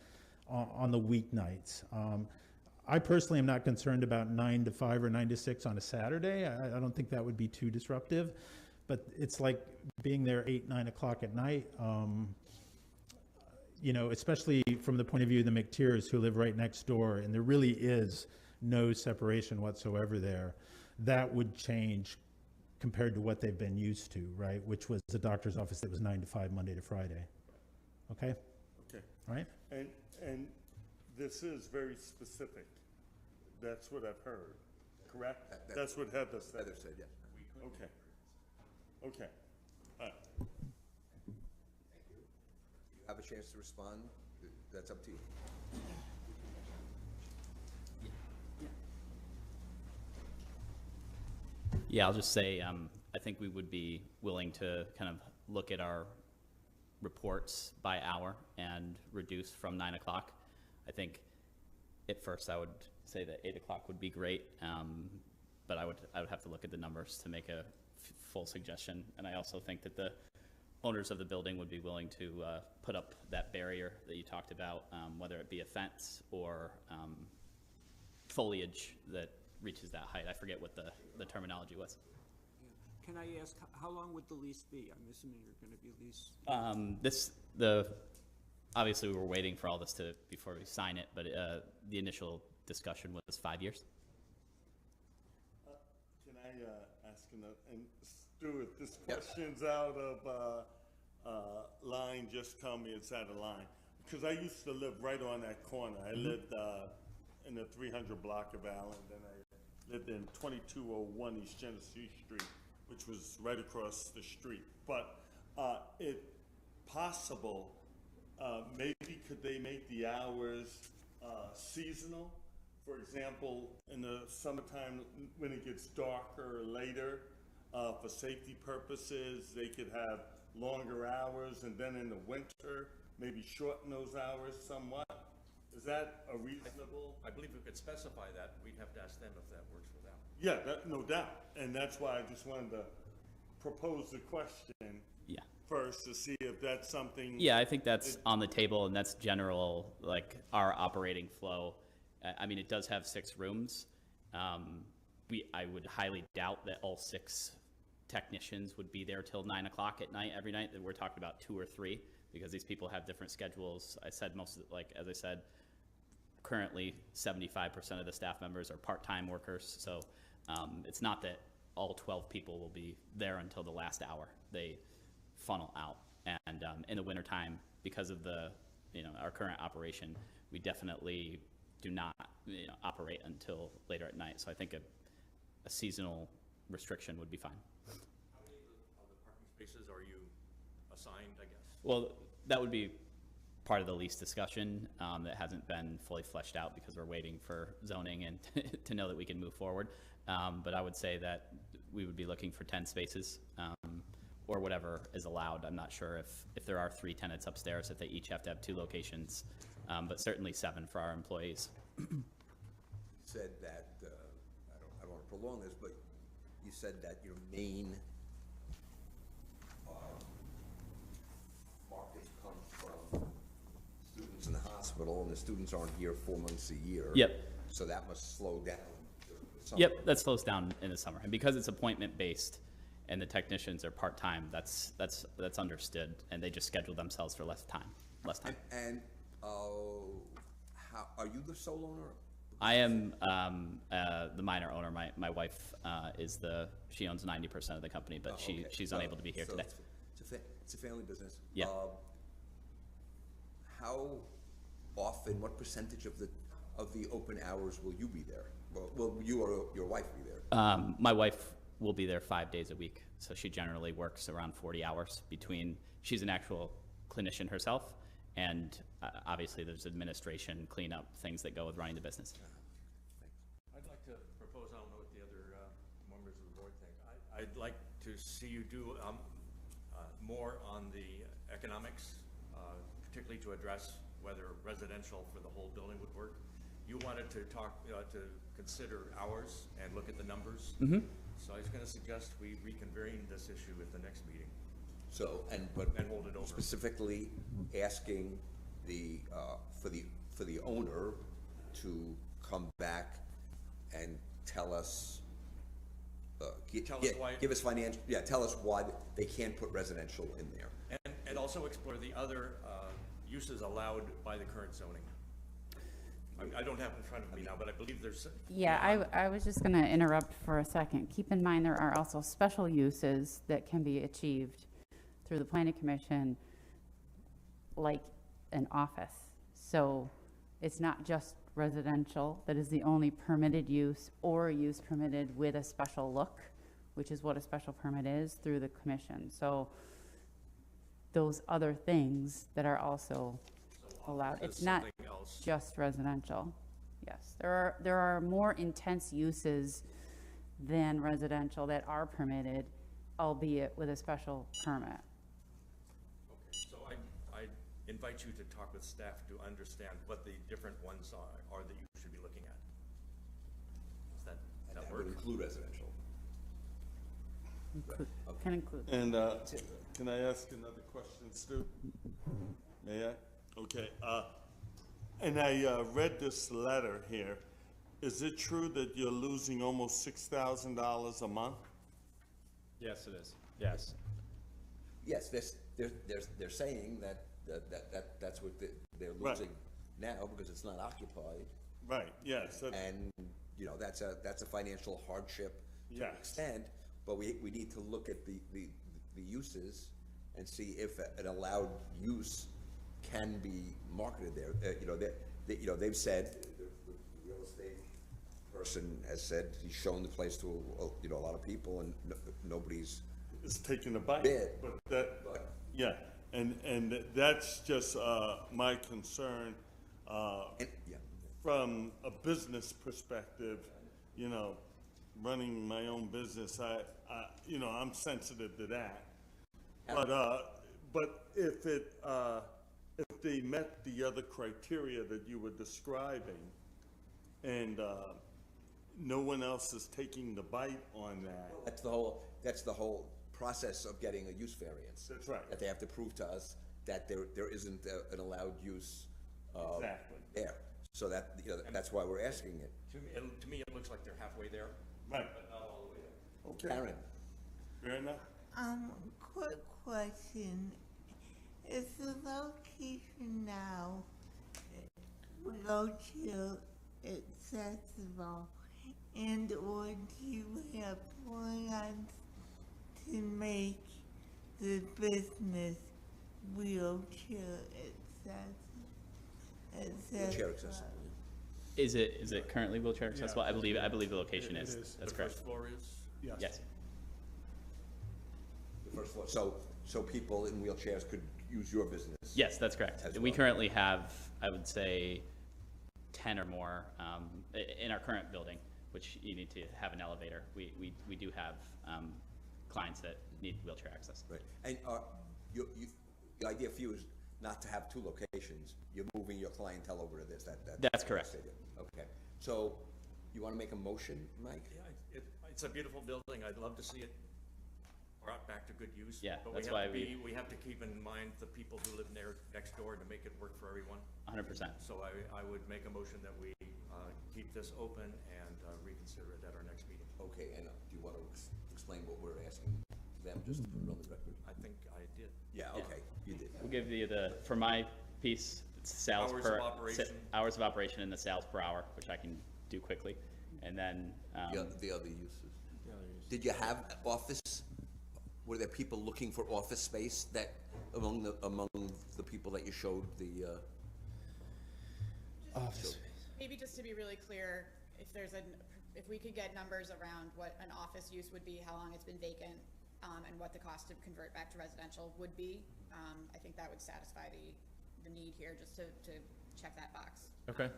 on the weeknights. I personally am not concerned about 9 to 5 or 9 to 6 on a Saturday. I don't think that would be too disruptive, but it's like being there 8, 9 o'clock at night. You know, especially from the point of view of the McTeers who live right next door, and there really is no separation whatsoever there. That would change compared to what they've been used to, right? Which was the doctor's office that was 9 to 5, Monday to Friday. Okay? Okay. All right? And this is very specific. That's what I've heard, correct? That's what Heather said. Heather said, yes. Okay. Okay. All right. You have a chance to respond. That's up to you. Yeah, I'll just say, I think we would be willing to kind of look at our reports by hour and reduce from 9 o'clock. I think at first I would say that 8 o'clock would be great, but I would have to look at the numbers to make a full suggestion. And I also think that the owners of the building would be willing to put up that barrier that you talked about, whether it be a fence or foliage that reaches that height. I forget what the terminology was. Can I ask, how long would the lease be? I'm assuming you're going to be leased. Obviously we were waiting for all this before we sign it, but the initial discussion was 5 years. Can I ask another, and Stuart, this question's out of line, just tell me it's out of line. Because I used to live right on that corner. I lived in the 300 block of Allen, and I lived in 2201 East Genesee Street, which was right across the street. But if possible, maybe could they make the hours seasonal? For example, in the summertime, when it gets darker or later, for safety purposes, they could have longer hours, and then in the winter, maybe shorten those hours somewhat. Is that a reasonable? I believe we could specify that. We'd have to ask them if that works for them. Yeah, no doubt. And that's why I just wanted to propose the question first to see if that's something. Yeah, I think that's on the table, and that's general, like our operating flow. I mean, it does have 6 rooms. I would highly doubt that all 6 technicians would be there till 9 o'clock at night every night. We're talking about 2 or 3 because these people have different schedules. I said most of it, as I said, currently 75% of the staff members are part-time workers. So it's not that all 12 people will be there until the last hour. They funnel out. And in the wintertime, because of our current operation, we definitely do not operate until later at night. So I think a seasonal restriction would be fine. How many of the parking spaces are you assigned, I guess? Well, that would be part of the lease discussion that hasn't been fully fleshed out because we're waiting for zoning and to know that we can move forward. But I would say that we would be looking for 10 spaces or whatever is allowed. I'm not sure if there are 3 tenants upstairs, if they each have to have 2 locations, but certainly 7 for our employees. Said that, I don't want to prolong this, but you said that your main markets come from students in the hospital, and the students aren't here 4 months a year. Yep. So that must slow down during the summer. Yep, that slows down in the summer. And because it's appointment-based and the technicians are part-time, that's understood, and they just schedule themselves for less time. And how, are you the sole owner? I am the minor owner. My wife she owns 90% of the company, but she's unable to be here today. It's a family business. Yeah. How often, what percentage of the open hours will you be there? Well, you or your wife will be there. My wife will be there 5 days a week, so she generally works around 40 hours between, she's an actual clinician herself, and obviously there's administration, cleanup, things that go with running the business. I'd like to propose, I don't know what the other members of the board think. I'd like to see you do more on the economics, particularly to address whether residential for the whole building would work. You wanted to talk, to consider hours and look at the numbers. So I was going to suggest we reconvene this issue at the next meeting. So, and hold it over. Specifically asking for the owner to come back and tell us, give us financial, tell us why they can't put residential in there. And also explore the other uses allowed by the current zoning. I don't have it in front of me now, but I believe there's. Yeah, I was just going to interrupt for a second. Keep in mind there are also special uses that can be achieved through the planning commission, like an office. So it's not just residential that is the only permitted use or use permitted with a special look, which is what a special permit is through the commission. So those other things that are also allowed. It's not just residential. Yes, there are more intense uses than residential that are permitted, albeit with a special permit. Okay, so I invite you to talk with staff to understand what the different ones are that you should be looking at. Does that That work? would include residential. Can include. And can I ask another question, Stu? May I? Okay. And I read this letter here. Is it true that you're losing almost $6,000 a month? Yes, it is. Yes. Yes, they're saying that's what they're Right. losing now because it's not occupied. Right, yes. And, that's a financial hardship to an Yes. extent, but we need to look at the uses and see if an allowed use can be marketed there. They've said, the real estate person has said, he's shown the place to, a lot of people and nobody's It's taking a bite. bid. But yeah, and that's just my concern. From a business perspective, running my own business, I'm sensitive to that. But if they met the other criteria that you were describing, and no one else is taking the bite on that. That's the whole process of getting a use variance. That's right. That they have to prove to us that there isn't an allowed use Exactly. there. So that's why we're asking it. To me, it looks like they're halfway there. Right. But not all the way there. Okay. Karen, Fair enough. Quick question. Is the location now wheelchair accessible, and or do you have plans to make the business wheelchair wheelchair accessible. Is it currently wheelchair accessible? I believe the location is. That's The correct. first floor is? Yes. The first floor. So people in wheelchairs could use your business. Yes, that's correct. As We well. currently have, I would say, 10 or more in our current building, which you need to have an elevator. We do have clients that need wheelchair access. Right. And the idea for you is not to have two locations. You're moving your clientele over to this. That's correct. Okay. So you want to make a motion, Mike? Yeah, it's a beautiful building. I'd love to see it brought back to good use. Yeah, but that's we have why we have to keep in mind the people who live next door to make it work for everyone. 100%. So I would make a motion that we keep this open and reconsider it at our next meeting. Okay, and do you want to explain what we're asking them, just to put it on the record? I think I did. Yeah, okay, you did. We'll give you for my piece, it's sales Hours per. of operation. Hours of operation and the sales per hour, which I can do quickly. And then, The other uses. Did you have office? Were there people looking for office space that among the people that you showed the? Office. Maybe just to be really clear, if we could get numbers around what an office use would be, how long it's been vacant, and what the cost to convert back to residential would be, I think that would satisfy the need here, just to check that box. Okay,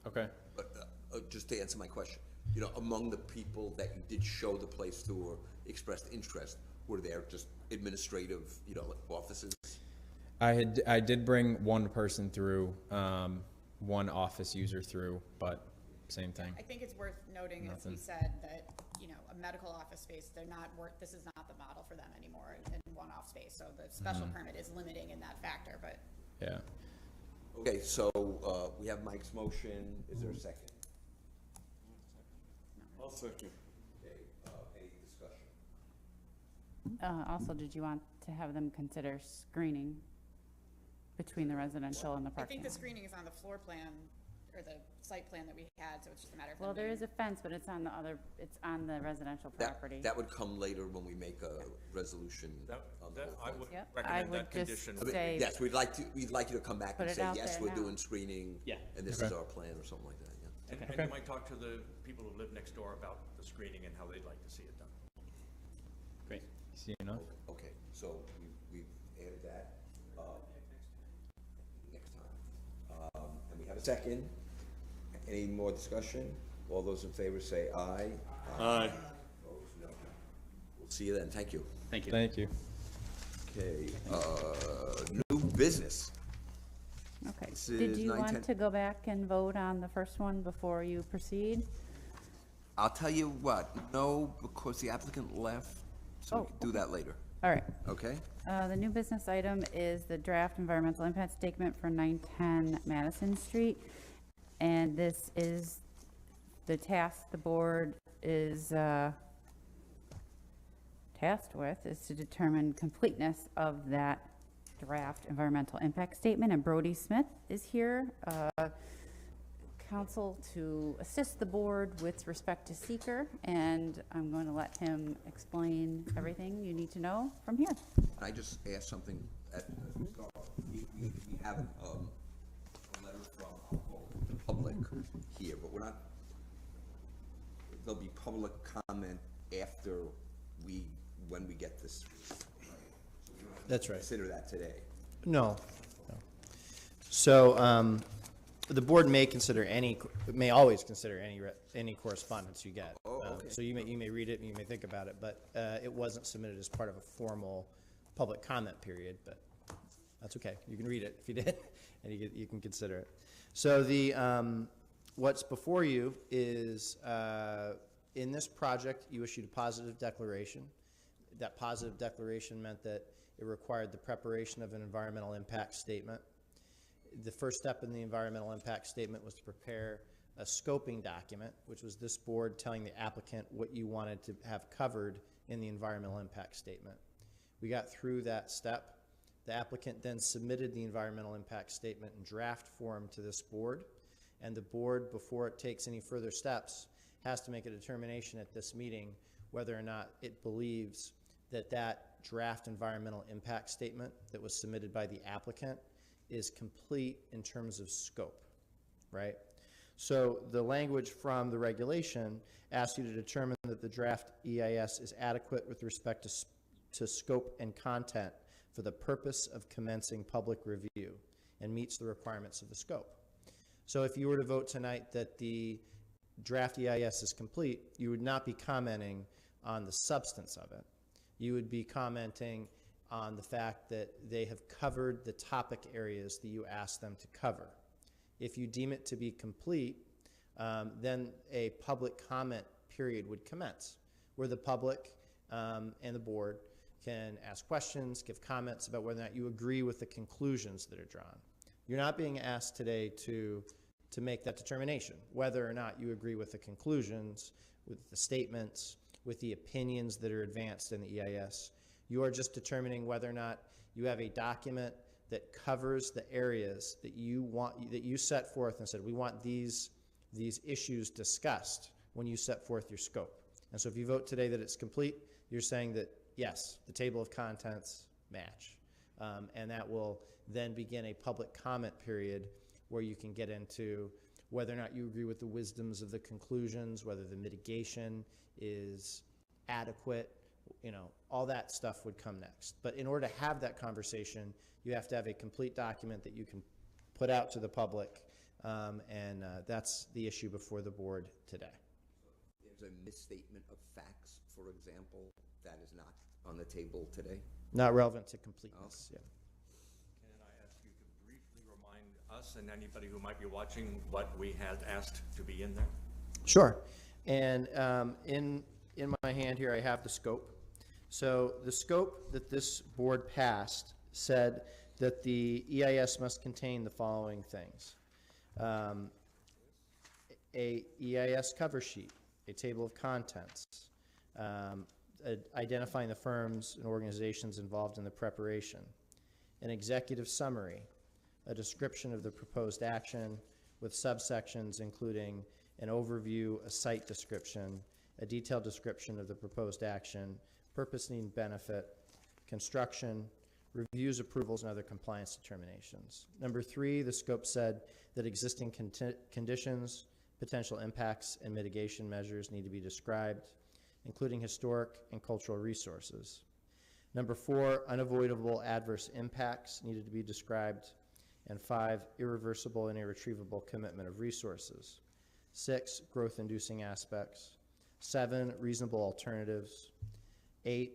okay. But just to answer my question, you know, among the people that you did show the place to or expressed interest, were there just administrative, you know, offices? I did bring one person through, one office user through, but same thing. I think it's worth noting, as we Nothing. said, that, you know, a medical office space, this is not the model for them anymore in one-off space, so the special permit is limiting in that factor, but. Yeah. Okay, so we have Mike's motion. Is there a second? I'll second. Okay, any discussion? Also, did you want to have them consider screening between the residential and the I parking think the lot? screening is on the floor plan, or the site plan that we had, so it's just a matter of. Well, them there being- is a fence, but it's on the residential property. That would come later when we make a resolution. on the whole I thing. would Yep, I recommend would that just condition. I mean, say- yes, we'd like you to come back Put and it say, out yes, there we're now. doing screening. Yeah. And this is our plan, or something like that, yeah. And you might talk to the people who live next door about the screening and how they'd like to see it done. Great. See enough? Okay, so we've added that, next time. And we have a second. Any more discussion? All those in favor say aye. Aye. Opposed, no. We'll see you then, thank you. Thank you. Thank you. Okay, new business. Okay. This Did is you 9:10. want to go back and vote on the first one before you proceed? I'll tell you what, no, because the applicant left, so we Oh, can do that later, All right. okay? The new business item is the draft environmental impact statement for 910 Madison Street. And this is the task the board is tasked with, is to determine completeness of that draft environmental impact statement. And Brody Smith is here, counsel to assist the board with respect to seeker. And I'm going to let him explain everything you need to know from here. Can I just ask something as we start? We have a letter from the public here, but we're not, there'll be public comment after when we get this. That's right. Consider that today. No. So, the board may always consider any correspondence you get. Oh, okay. So you may read it, and you may think about it, but it wasn't submitted as part of a formal public comment period, but that's okay. You can read it if you did, and you can consider it. So what's before you is, in this project, you issued a positive declaration. That positive declaration meant that it required the preparation of an environmental impact statement. The first step in the environmental impact statement was to prepare a scoping document, which was this board telling the applicant what you wanted to have covered in the environmental impact statement. We got through that step. The applicant then submitted the environmental impact statement in draft form to this board, and the board, before it takes any further steps, has to make a determination at this meeting whether or not it believes that draft environmental impact statement that was submitted by the applicant is complete in terms of scope, right? So the language from the regulation asks you to determine that the draft EIS is adequate with respect to scope and content for the purpose of commencing public review and meets the requirements of the scope. So if you were to vote tonight that the draft EIS is complete, you would not be commenting on the substance of it. You would be commenting on the fact that they have covered the topic areas that you asked them to cover. If you deem it to be complete, then a public comment period would commence, where the public and the board can ask questions, give comments about whether or not you agree with the conclusions that are drawn. You're not being asked today to make that determination, whether or not you agree with the conclusions, with the statements, with the opinions that are advanced in the EIS. You are just determining whether or not you have a document that covers the areas that you set forth and said, we want these issues discussed when you set forth your scope. And so if you vote today that it's complete, you're saying that, yes, the table of contents match. And that will then begin a public comment period where you can get into whether or not you agree with the wisdoms of the conclusions, whether the mitigation is adequate, you know, all that stuff would come next. But in order to have that conversation, you have to have a complete document that you can put out to the public, and that's the issue before the board today. There's a misstatement of facts, for example, that is not on the table today? Not relevant to completeness, yeah. Can I ask you to briefly remind us and anybody who might be watching what we had asked to be in there? Sure. And in my hand here, I have the scope. So the scope that this board passed said that the EIS must contain the following things. A EIS cover sheet, a table of contents, identifying the firms and organizations involved in the preparation, an executive summary, a description of the proposed action with subsections including an overview, a site description, a detailed description of the proposed action, purpose, need, and benefit, construction, reviews, approvals, and other compliance determinations. Number 3, the scope said that existing conditions, potential impacts, and mitigation measures need to be described, including historic and cultural resources. Number 4, unavoidable adverse impacts needed to be described. And 5, irreversible and irretrievable commitment of resources. 6, growth-inducing aspects. 7, reasonable alternatives. 8,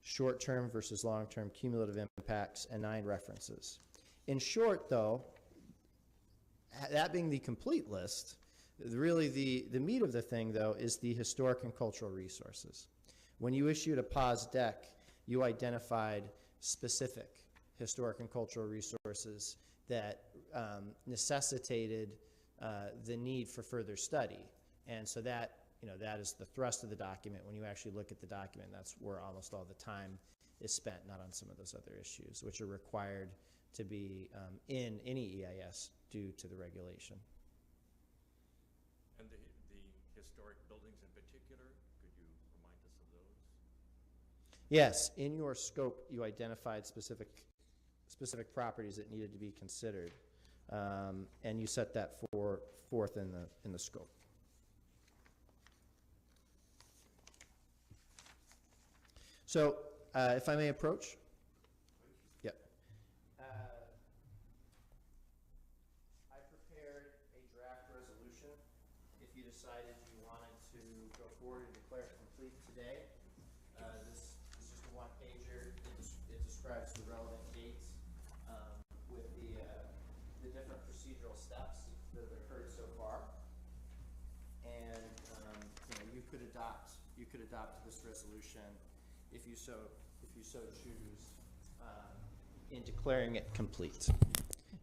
short-term versus long-term cumulative impacts. And 9, references. In short, though, that being the complete list, really the meat of the thing, though, is the historic and cultural resources. When you issued a pause deck, you identified specific historic and cultural resources that necessitated the need for further study. And so that, you know, that is the thrust of the document. When you actually look at the document, that's where almost all the time is spent, not on some of those other issues, which are required to be in any EIS due to the regulation. And the historic buildings in particular, could you remind us of those? Yes, in your scope, you identified specific properties that needed to be considered, and you set that forth in the scope. So, if I may approach. Yep. I prepared a draft resolution. If you decided you wanted to go forward and declare it complete today, this is just a one-pager. It describes the relevant dates with the different procedural steps that have occurred so far, and you know, you could adopt this resolution if you so choose in declaring it complete.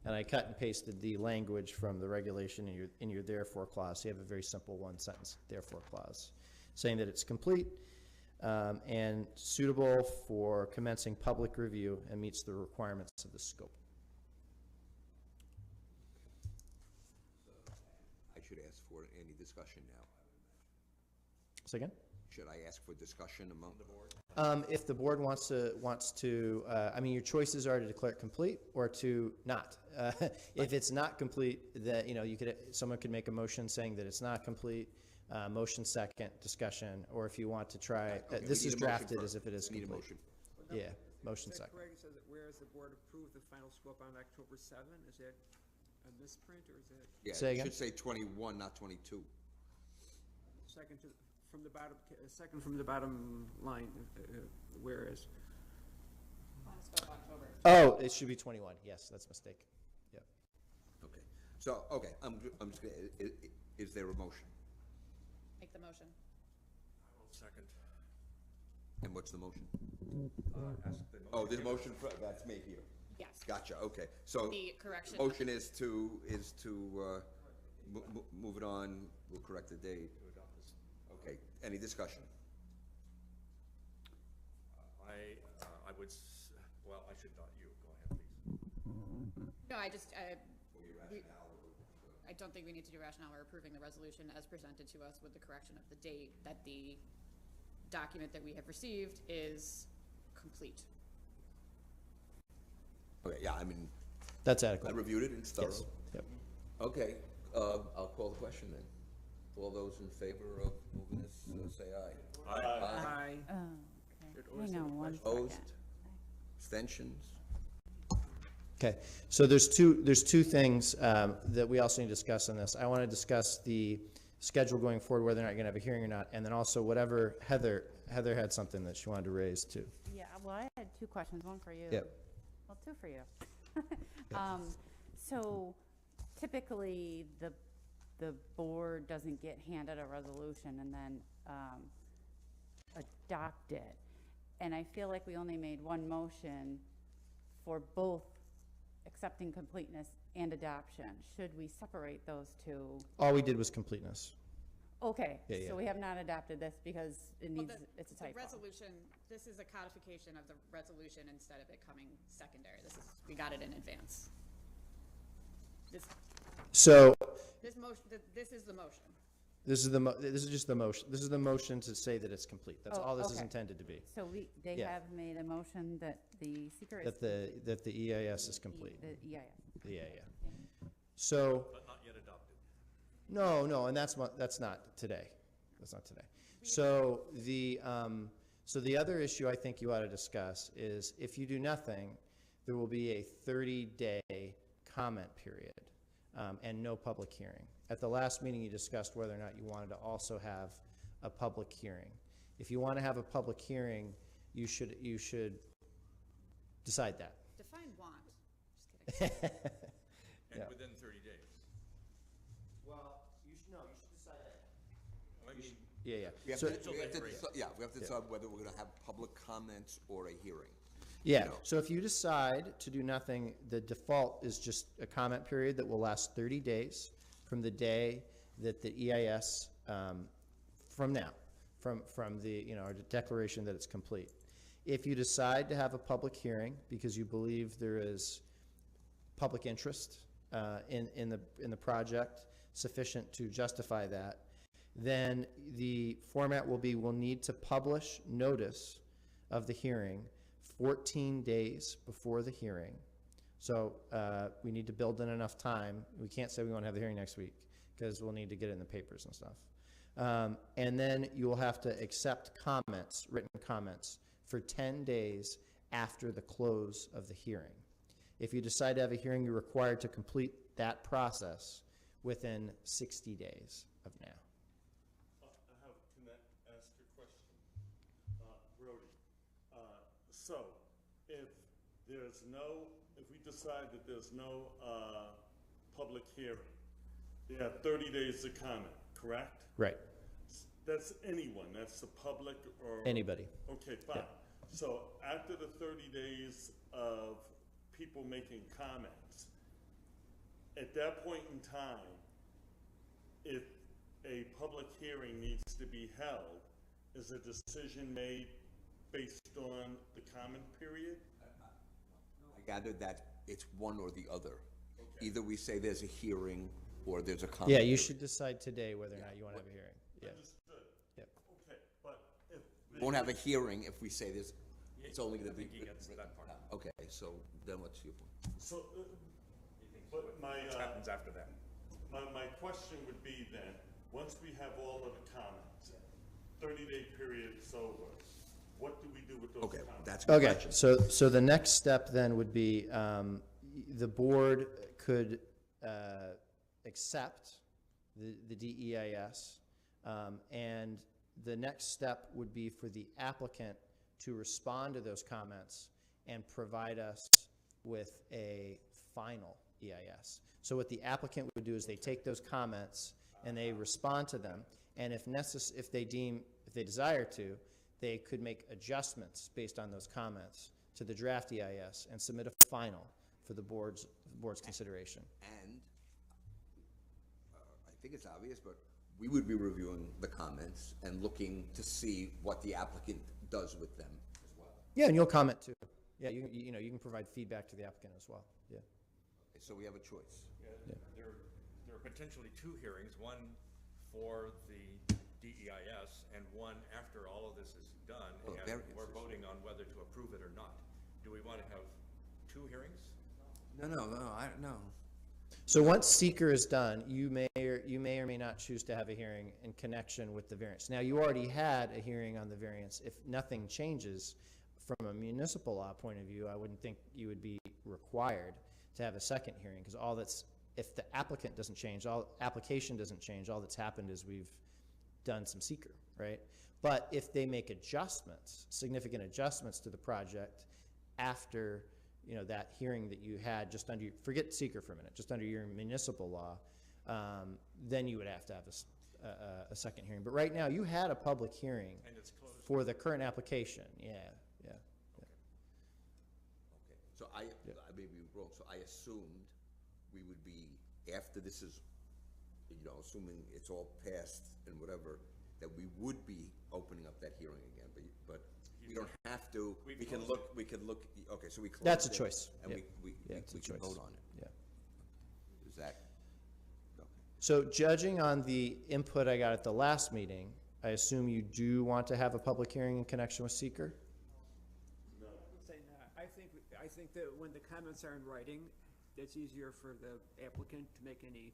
And I cut and pasted the language from the regulation in your therefore clause. So you have a very simple one-sentence therefore clause saying that it's complete and suitable for commencing public review and meets the requirements of the scope. I should ask for any discussion now. Say again? Should I ask for discussion among the board? If the board wants to, I mean, your choices are to declare it complete or to not. If it's not complete, that, you know, someone could make a motion saying that it's not complete. Motion second, discussion, or if you want to try, Okay, this we is need a motion drafted first. as if it is We need a complete. motion. Yeah, motion Is that second. correct? It says that whereas the board approved the final scope on October 7, is that a misprint or is that Yeah, Say it again? should say 21, not 22. second from the bottom, second from the bottom line, whereas? Oh, it should be 21. Yes, that's a mistake. Yep. Okay. So, okay, I'm just gonna, is there a motion? Make the motion. I will second. And what's the motion? Ask the Oh, the motion, that's made here. Yes. Gotcha, okay. So, The correction. motion is to move it on, we'll correct the date. Okay, any discussion? I would, well, I should not, you, go ahead, please. No, I don't think we need to do rationale. We're approving the resolution as presented to us with the correction of the date that the document that we have received is complete. Okay, yeah, I mean, That's I adequate. reviewed it, it's thorough. Yes. Yep. Okay, I'll call the question then. All those in favor of moving this, say aye. Aye. Oh, okay. Hang on one second. Opposed? Abstentions? Okay, so there's two things that we also need to discuss on this. I want to discuss the schedule going forward, whether or not you're going to have a hearing or not, and then also whatever Heather had something that she wanted to raise too. Yeah, well, I had two questions, one for you. Yep. Well, two for you. So typically, the board doesn't get handed a resolution and then adopt it. And I feel like we only made one motion for both accepting completeness and adoption. Should we separate those two? All we did was completeness. Okay, Yeah, yeah. so we have not adopted this because it Well, needs, it's a the typo. resolution, this is a codification of the resolution instead of it coming secondary. We got it in advance. So This motion, this is the motion. this is just the motion. This is the motion to say that it's complete. That's Oh, all this is okay. intended to be. So they Yeah. have made a motion that the seeker is. That the EIS is complete. The EIS. Yeah. So. But not yet adopted. No, and that's not today. That's not today. So the other issue I think you ought to discuss is if you do nothing, there will be a 30-day comment period and no public hearing. At the last meeting, you discussed whether or not you wanted to also have a public hearing. If you want to have a public hearing, you should decide that. Define want. Just kidding. And Yeah. within 30 days. Well, you should decide that. I mean, Yeah. We have So- to, we have to decide whether we're gonna have public comments or a hearing. Yeah, You know. so if you decide to do nothing, the default is just a comment period that will last 30 days from the day that the EIS, from now, from the, our declaration that it's complete. If you decide to have a public hearing because you believe there is public interest in the project sufficient to justify that, then the format will be, we'll need to publish notice of the hearing 14 days before the hearing. So we need to build in enough time. We can't say we want to have the hearing next week because we'll need to get it in the papers and stuff. And then you will have to accept comments, written comments, for 10 days after the close of the hearing. If you decide to have a hearing, you're required to complete that process within 60 days of now. Can I ask a question? Brody, so if we decide that there's no public hearing, they have 30 days to comment, correct? Right. That's anyone, that's the public or? Anybody. Okay, fine. So after the 30 days of people making comments, at that point in time, if a public hearing needs to be held, is a decision made based on the comment period? I gathered that it's one or the other. Okay. Either we say there's a hearing or there's a comment. Yeah, you should decide today whether or not you want to have a hearing. Yeah. Understood. Yep. Okay, but if. We won't have a hearing if we say there's, it's only gonna I be. think he gets that part. Okay, so then what's your point? So, He thinks but what my, happens after that. my question would be then, once we have all of the comments, 30-day period's over, what do we do with those Okay, comments? that's a good Okay, question. so the next step then would be, the board could accept the DEIS, and the next step would be for the applicant to respond to those comments and provide us with a final EIS. So what the applicant would do is they take those comments and they respond to them, and if they desire to, they could make adjustments based on those comments to the draft EIS and submit a final for the board's consideration. And I think it's obvious, but we would be reviewing the comments and looking to see what the applicant does with them as well. Yeah, and you'll comment too. Yeah, you can provide feedback to the applicant as well. Yeah. Okay, so we have a choice. Yeah. There are potentially two hearings, one for the DEIS and one after all of this is done. Oh, And variances. we're voting on whether to approve it or not. Do we want to have two hearings? No, I don't know. So once seeker is done, you may or may not choose to have a hearing in connection with the variance. Now, you already had a hearing on the variance. If nothing changes from a municipal law point of view, I wouldn't think you would be required to have a second hearing, because if the applicant doesn't change, application doesn't change, all that's happened is we've done some seeker, right? But if they make adjustments, significant adjustments to the project after, that hearing that you had just under, forget seeker for a minute, just under your municipal law, then you would have to have a second hearing. But right now, you had a public hearing And it's closed. for the current application, yeah. Okay, so I may be wrong, so I assumed we would be, after this is, assuming it's all passed and whatever, that we would be opening up that hearing again, but we don't have to, we can look, okay, so we close it. That's a choice. And Yeah. we It's a can choice. vote on it. Yeah. Is that, okay. So judging on the input I got at the last meeting, I assume you do want to have a public hearing in connection with seeker? I would say not. I think that when the comments are in writing, it's easier for the applicant to make any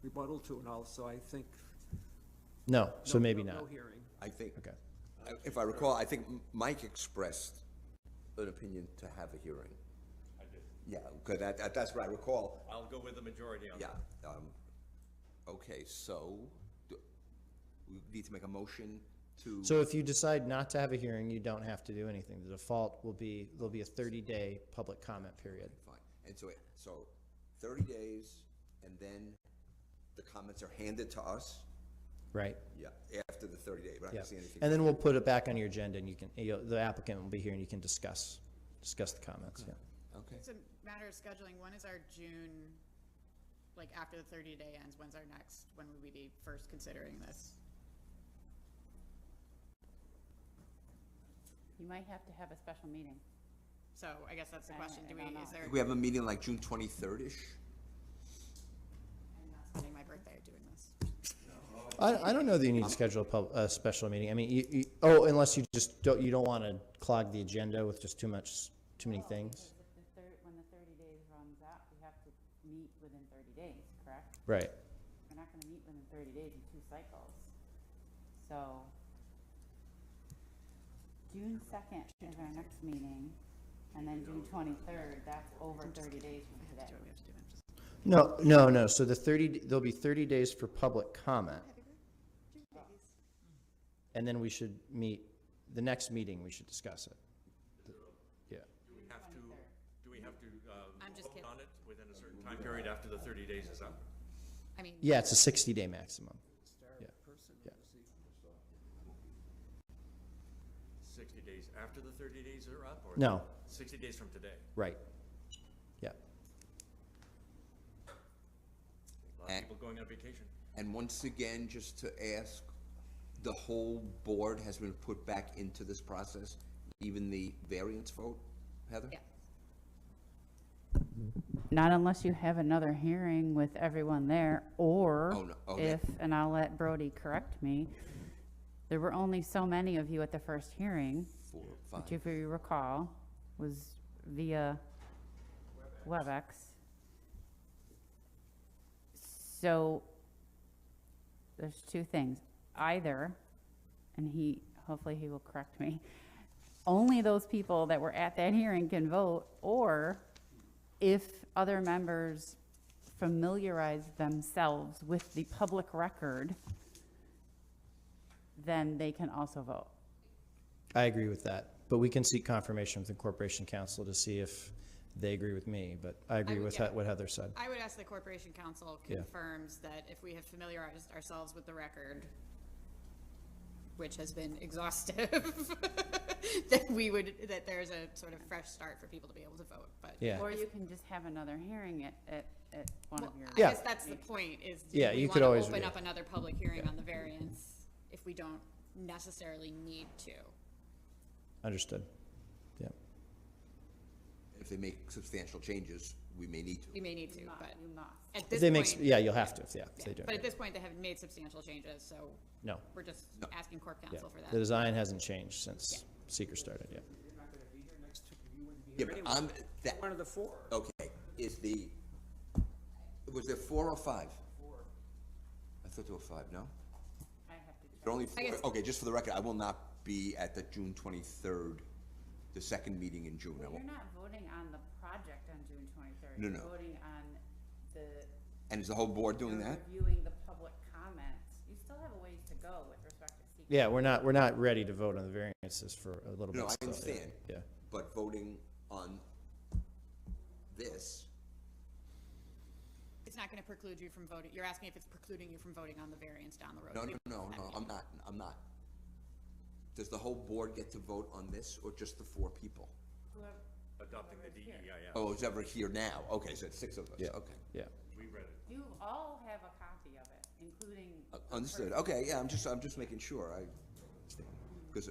rebuttal to and all, so I think. No, so maybe no not. hearing. I think, Okay. if I recall, I think Mike expressed an opinion to have a hearing. I did. Yeah, because that's what I recall. I'll go with the majority on Yeah, that. okay, so, we need to make a motion to. So if you decide not to have a hearing, you don't have to do anything. The default will be, there'll be a 30-day public comment period. Fine, and so 30 days, and then the comments are handed to us? Right? Yeah, after the 30 days, but I Yeah. don't see anything. And then we'll put it back on your agenda, and the applicant will be here, and you can discuss the comments, yeah. Okay, It's a matter of scheduling. When is our June, after the 30-day ends, when would we be first considering this? You might have to have a special meeting. So I guess that's the question. I don't know. Is there, we have a meeting like June 23rd-ish? I'm not spending my birthday doing this. I don't know that you need to schedule a special meeting. I mean, unless you just don't want to clog the agenda with just too many things. Because when the 30 days runs out, we have to meet within 30 days, correct? Right. We're not gonna meet within 30 days in 2 cycles. So, June 2nd is our next meeting, and then June 23rd, that's over 30 days from today. No. So there'll be 30 days for public comment. And then we should meet, the next meeting, we should discuss it. Yeah. Do we have to I'm just vote kidding. on it within a certain time period after the 30 days is up? I mean, Yeah, it's a 60-day maximum. Yeah. Yeah. 60 days after the 30 days are up? Or No. 60 days from today? Right. Yeah. A lot of people going on vacation. And once again, just to ask, the whole board has been put back into this process, even the variance vote, Heather? yeah. Not unless you have another hearing with everyone there, or Oh, no. Okay. if, and I'll let Brody correct me, there were only so many of you at the first hearing, 4, which 5. if you recall, was via WebEx. So, there's 2 things. Either, and hopefully he will correct me, only those people that were at that hearing can vote, or if other members familiarize themselves with the public record, then they can also vote. I agree with that, but we can seek confirmation with the Corporation Council to see if they agree with me, but I agree with yeah. what Heather said. I would ask the Corporation Council Yeah. confirms that if we have familiarized ourselves with the record, which has been exhaustive, that there's a sort of fresh start for people to be able to vote, but. Yeah. Or you can just have another hearing at one of your. I Yeah. guess that's the point, is do Yeah, we you could wanna always open re- up another public hearing on the variance if we don't necessarily need to? Understood. Yeah. If they make substantial changes, we may need to. We may need to, but You must. at If this they point. make, yeah, you'll have to, if yeah, they do. But at this point, they haven't made substantial changes, so No. we're just asking Corp Yeah. Council for The that. design hasn't changed since seeker started, yeah. You're not gonna be here next, you wouldn't be Yeah, here but anyway. that, One of the 4. okay, is Was there 4 or 5? 4. I thought there were 5, no? I have to. There are only I 4, guess- okay, just for the record, I will not be at the June 23rd, the second meeting in June. I Well, won't. you're not voting on the project on June 23rd. No, You're no. voting on the. And is the whole board doing you're that? Reviewing the public comments. You still have a ways to go with respect to secret. Yeah, we're not ready to vote on the variances for a little bit. No, I still, yeah. understand. Yeah. But voting on this, It's not gonna preclude you from voting, you're asking if it's precluding you from voting on the variance down the road. no, I'm not. Does the whole board get to vote on this, or just the 4 people? Whoever- Adopting the whoever's here. DEIS. Oh, it's ever here now, okay, so it's 6 of us, Yeah. okay. Yeah. We read it. You all have a copy of it, including. the Understood, person- okay, yeah, I'm just making sure, I understand, because,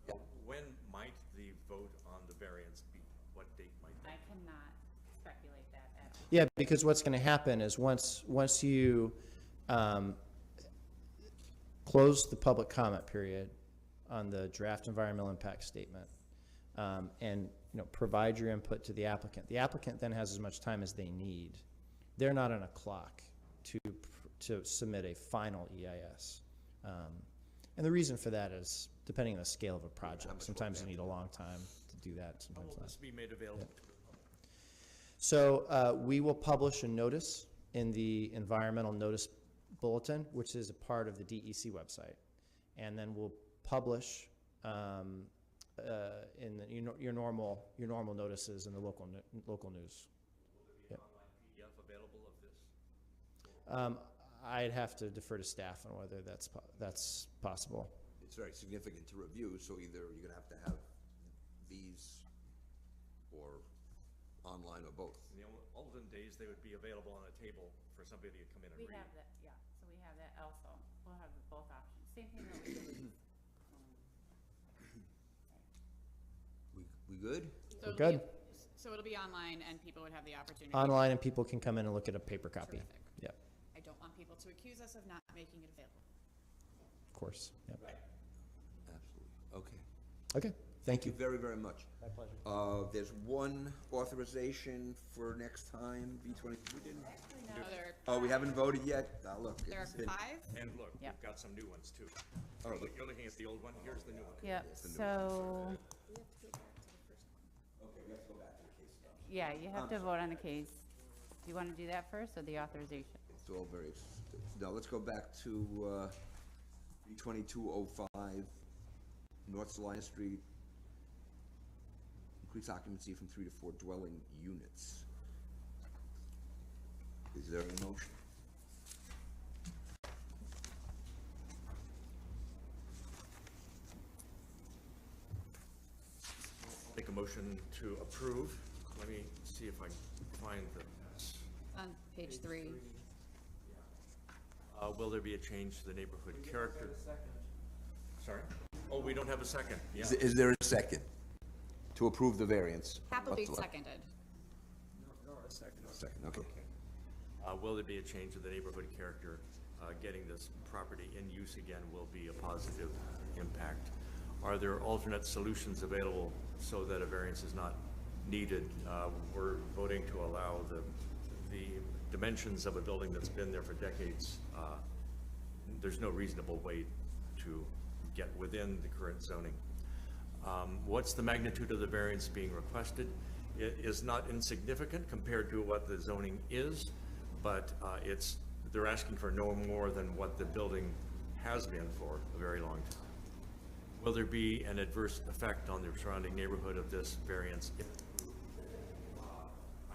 So when might the vote on the variance be? What date might I that? cannot speculate that at all. Yeah, because what's going to happen is once you close the public comment period on the draft environmental impact statement, and provide your input to the applicant then has as much time as they need. They're not on a clock to submit a final EIS. And the reason for that is depending on the scale of a project. Sometimes you need a long time to do that, How sometimes will not. this be made available to the public? So we will publish a notice in the environmental notice bulletin, which is a part of the DEC website. And then we'll publish in your normal notices in the local news. Will there be an online PDF available of this? I'd have to defer to staff on whether that's possible. it's very significant to review, so either you're gonna have to have these, or online, or both. In the olden days, they would be available on a table for somebody to come in and We read. have that, yeah, so we have that also. We'll have both options. Same thing that we do with. We good? So it'll Good. So it'll be online and people would have the opportunity. Online, and people can come in and look at a paper copy. Terrific. Yep, I don't want people to accuse us of not making it available. of course. Yep. Absolutely, okay. Okay, thank you. Very, very much. My pleasure. There's one authorization for next time, V20, we didn't, No, there oh, we haven't voted yet? Look. are it's been- 5. And look, Yep. we've got some new ones too. Oh, look. You're looking at the old one, here's the new one. Yep, the new so, Okay, we have to go back to the case stuff. yeah, you have to vote on the case. Do you want to do that first, or the authorization? It's all very, now let's go back to, V2205, North Salina Street. Increase occupancy from 3 to 4 dwelling units. Is there a motion? Make a motion to approve. Let me see if I can find the, On page 3. will there be a change to the neighborhood character? Sorry? Oh, we don't have a second, yeah. Is there a second to approve the variance? Happily What's left? seconded. Second, okay. Will there be a change to the neighborhood character? Getting this property in use again will be a positive impact. Are there alternate solutions available so that a variance is not needed? We're voting to allow the dimensions of a building that's been there for decades. There's no reasonable way to get within the current zoning. What's the magnitude of the variance being requested? It is not insignificant compared to what the zoning is, but they're asking for no more than what the building has been for a very long time. Will there be an adverse effect on the surrounding neighborhood of this variance?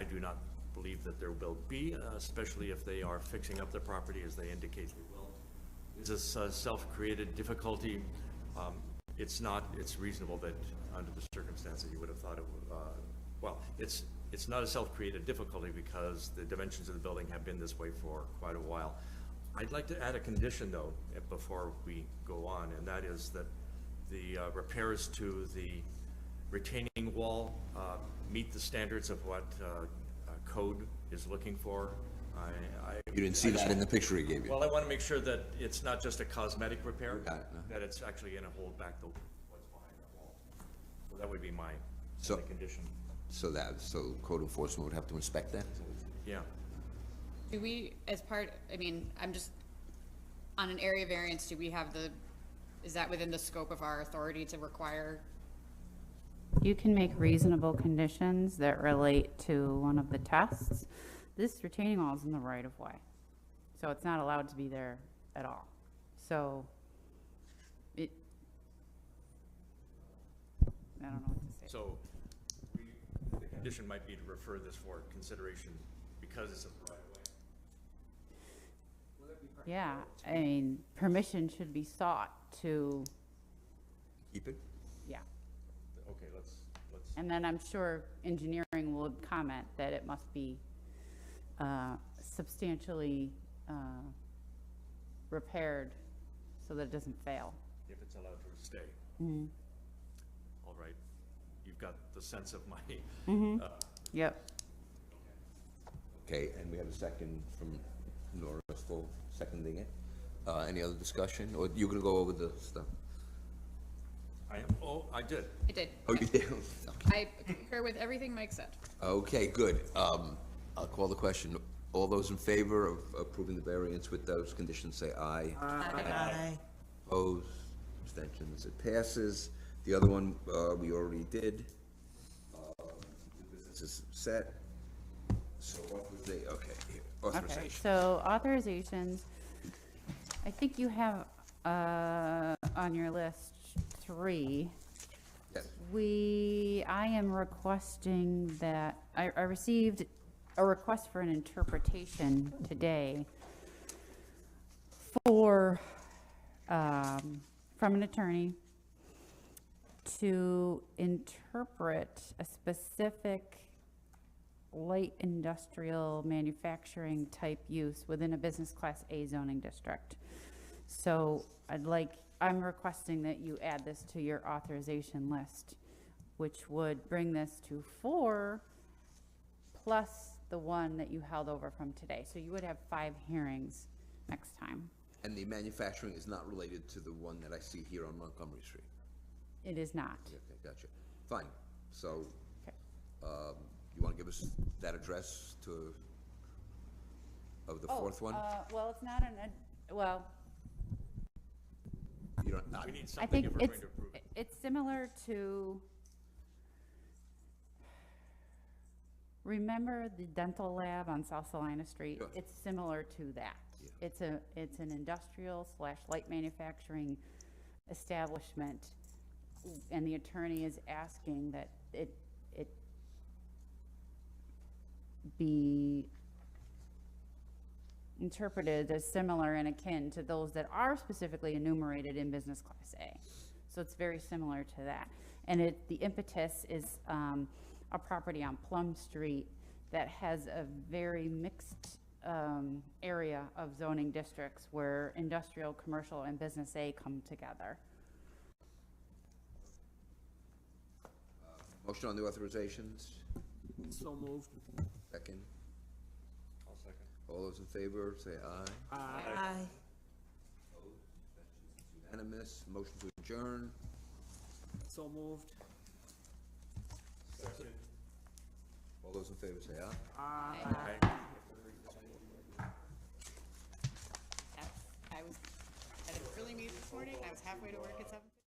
I do not believe that there will be, especially if they are fixing up the property as they indicate they will. Is this a self-created difficulty? It's not. It's reasonable that under the circumstances you would have thought it would, well, it's not a self-created difficulty because the dimensions of the building have been this way for quite a while. I'd like to add a condition though, before we go on, and that is that the repairs to the retaining wall meet the standards of what code is looking for. You didn't see that in the picture he gave you? Well, I want to make sure that it's not just a cosmetic repair, Got it, no. that it's actually going to hold back what's behind that wall. So that would be my So- only condition. So code enforcement would have to inspect that? Yeah. Do we, as part, I mean, I'm just, on an area variance, do we have the, is that within the scope of our authority to require? You can make reasonable conditions that relate to one of the tests. This retaining wall is in the right of way, so it's not allowed to be there at all. So I don't know what to say. So the condition might be to refer this for consideration because it's a right of way. Yeah, I mean, permission should be sought to, Keep it? yeah. Okay, let's, And then I'm sure engineering will comment that it must be substantially repaired so that it doesn't fail. if it's allowed to stay. Mm-hmm. All right. You've got the sense of my, Yep. Okay, and we have a second from Nora still seconding it. Any other discussion, or you gonna go over the stuff? I did. I did. Oh, you did? I concur with everything Mike said. Okay, good. I'll call the question. All those in favor of approving the variance with those conditions, say aye. Aye. Opposed, abstentions, it passes. The other one, we already did. The business is set. So what was the, okay, here, Okay, authorization. so authorizations, I think you have on your list 3. Yes. I am requesting that, I received a request for an interpretation today for, from an attorney to interpret a specific light industrial manufacturing type use within a business class A zoning district. So I'm requesting that you add this to your authorization list, which would bring this to 4 plus the one that you held over from today. So you would have 5 hearings next time. And the manufacturing is not related to the one that I see here on Montgomery Street? It is not. Okay, gotcha. Fine. So, Okay. you want to give us that address of the fourth one? Well, it's not well, You don't, We need I something think if we're going to approve it. it's similar to, remember the dental lab on South Salina Street? Sure. It's similar to that. Yeah. It's an industrial / light manufacturing establishment, and the attorney is asking that it be interpreted as similar and akin to those that are specifically enumerated in business class A. So it's very similar to that. And the impetus is a property on Plum Street that has a very mixed area of zoning districts where industrial, commercial, and business A come together. Motion on the authorizations? So moved. Second. I'll second. All those in favor, say aye. Aye. Unanimous. Motion to adjourn. So moved. Second. All those in favor, say aye. Aye. I was at an early meeting this morning, and I was halfway to work at 7:50.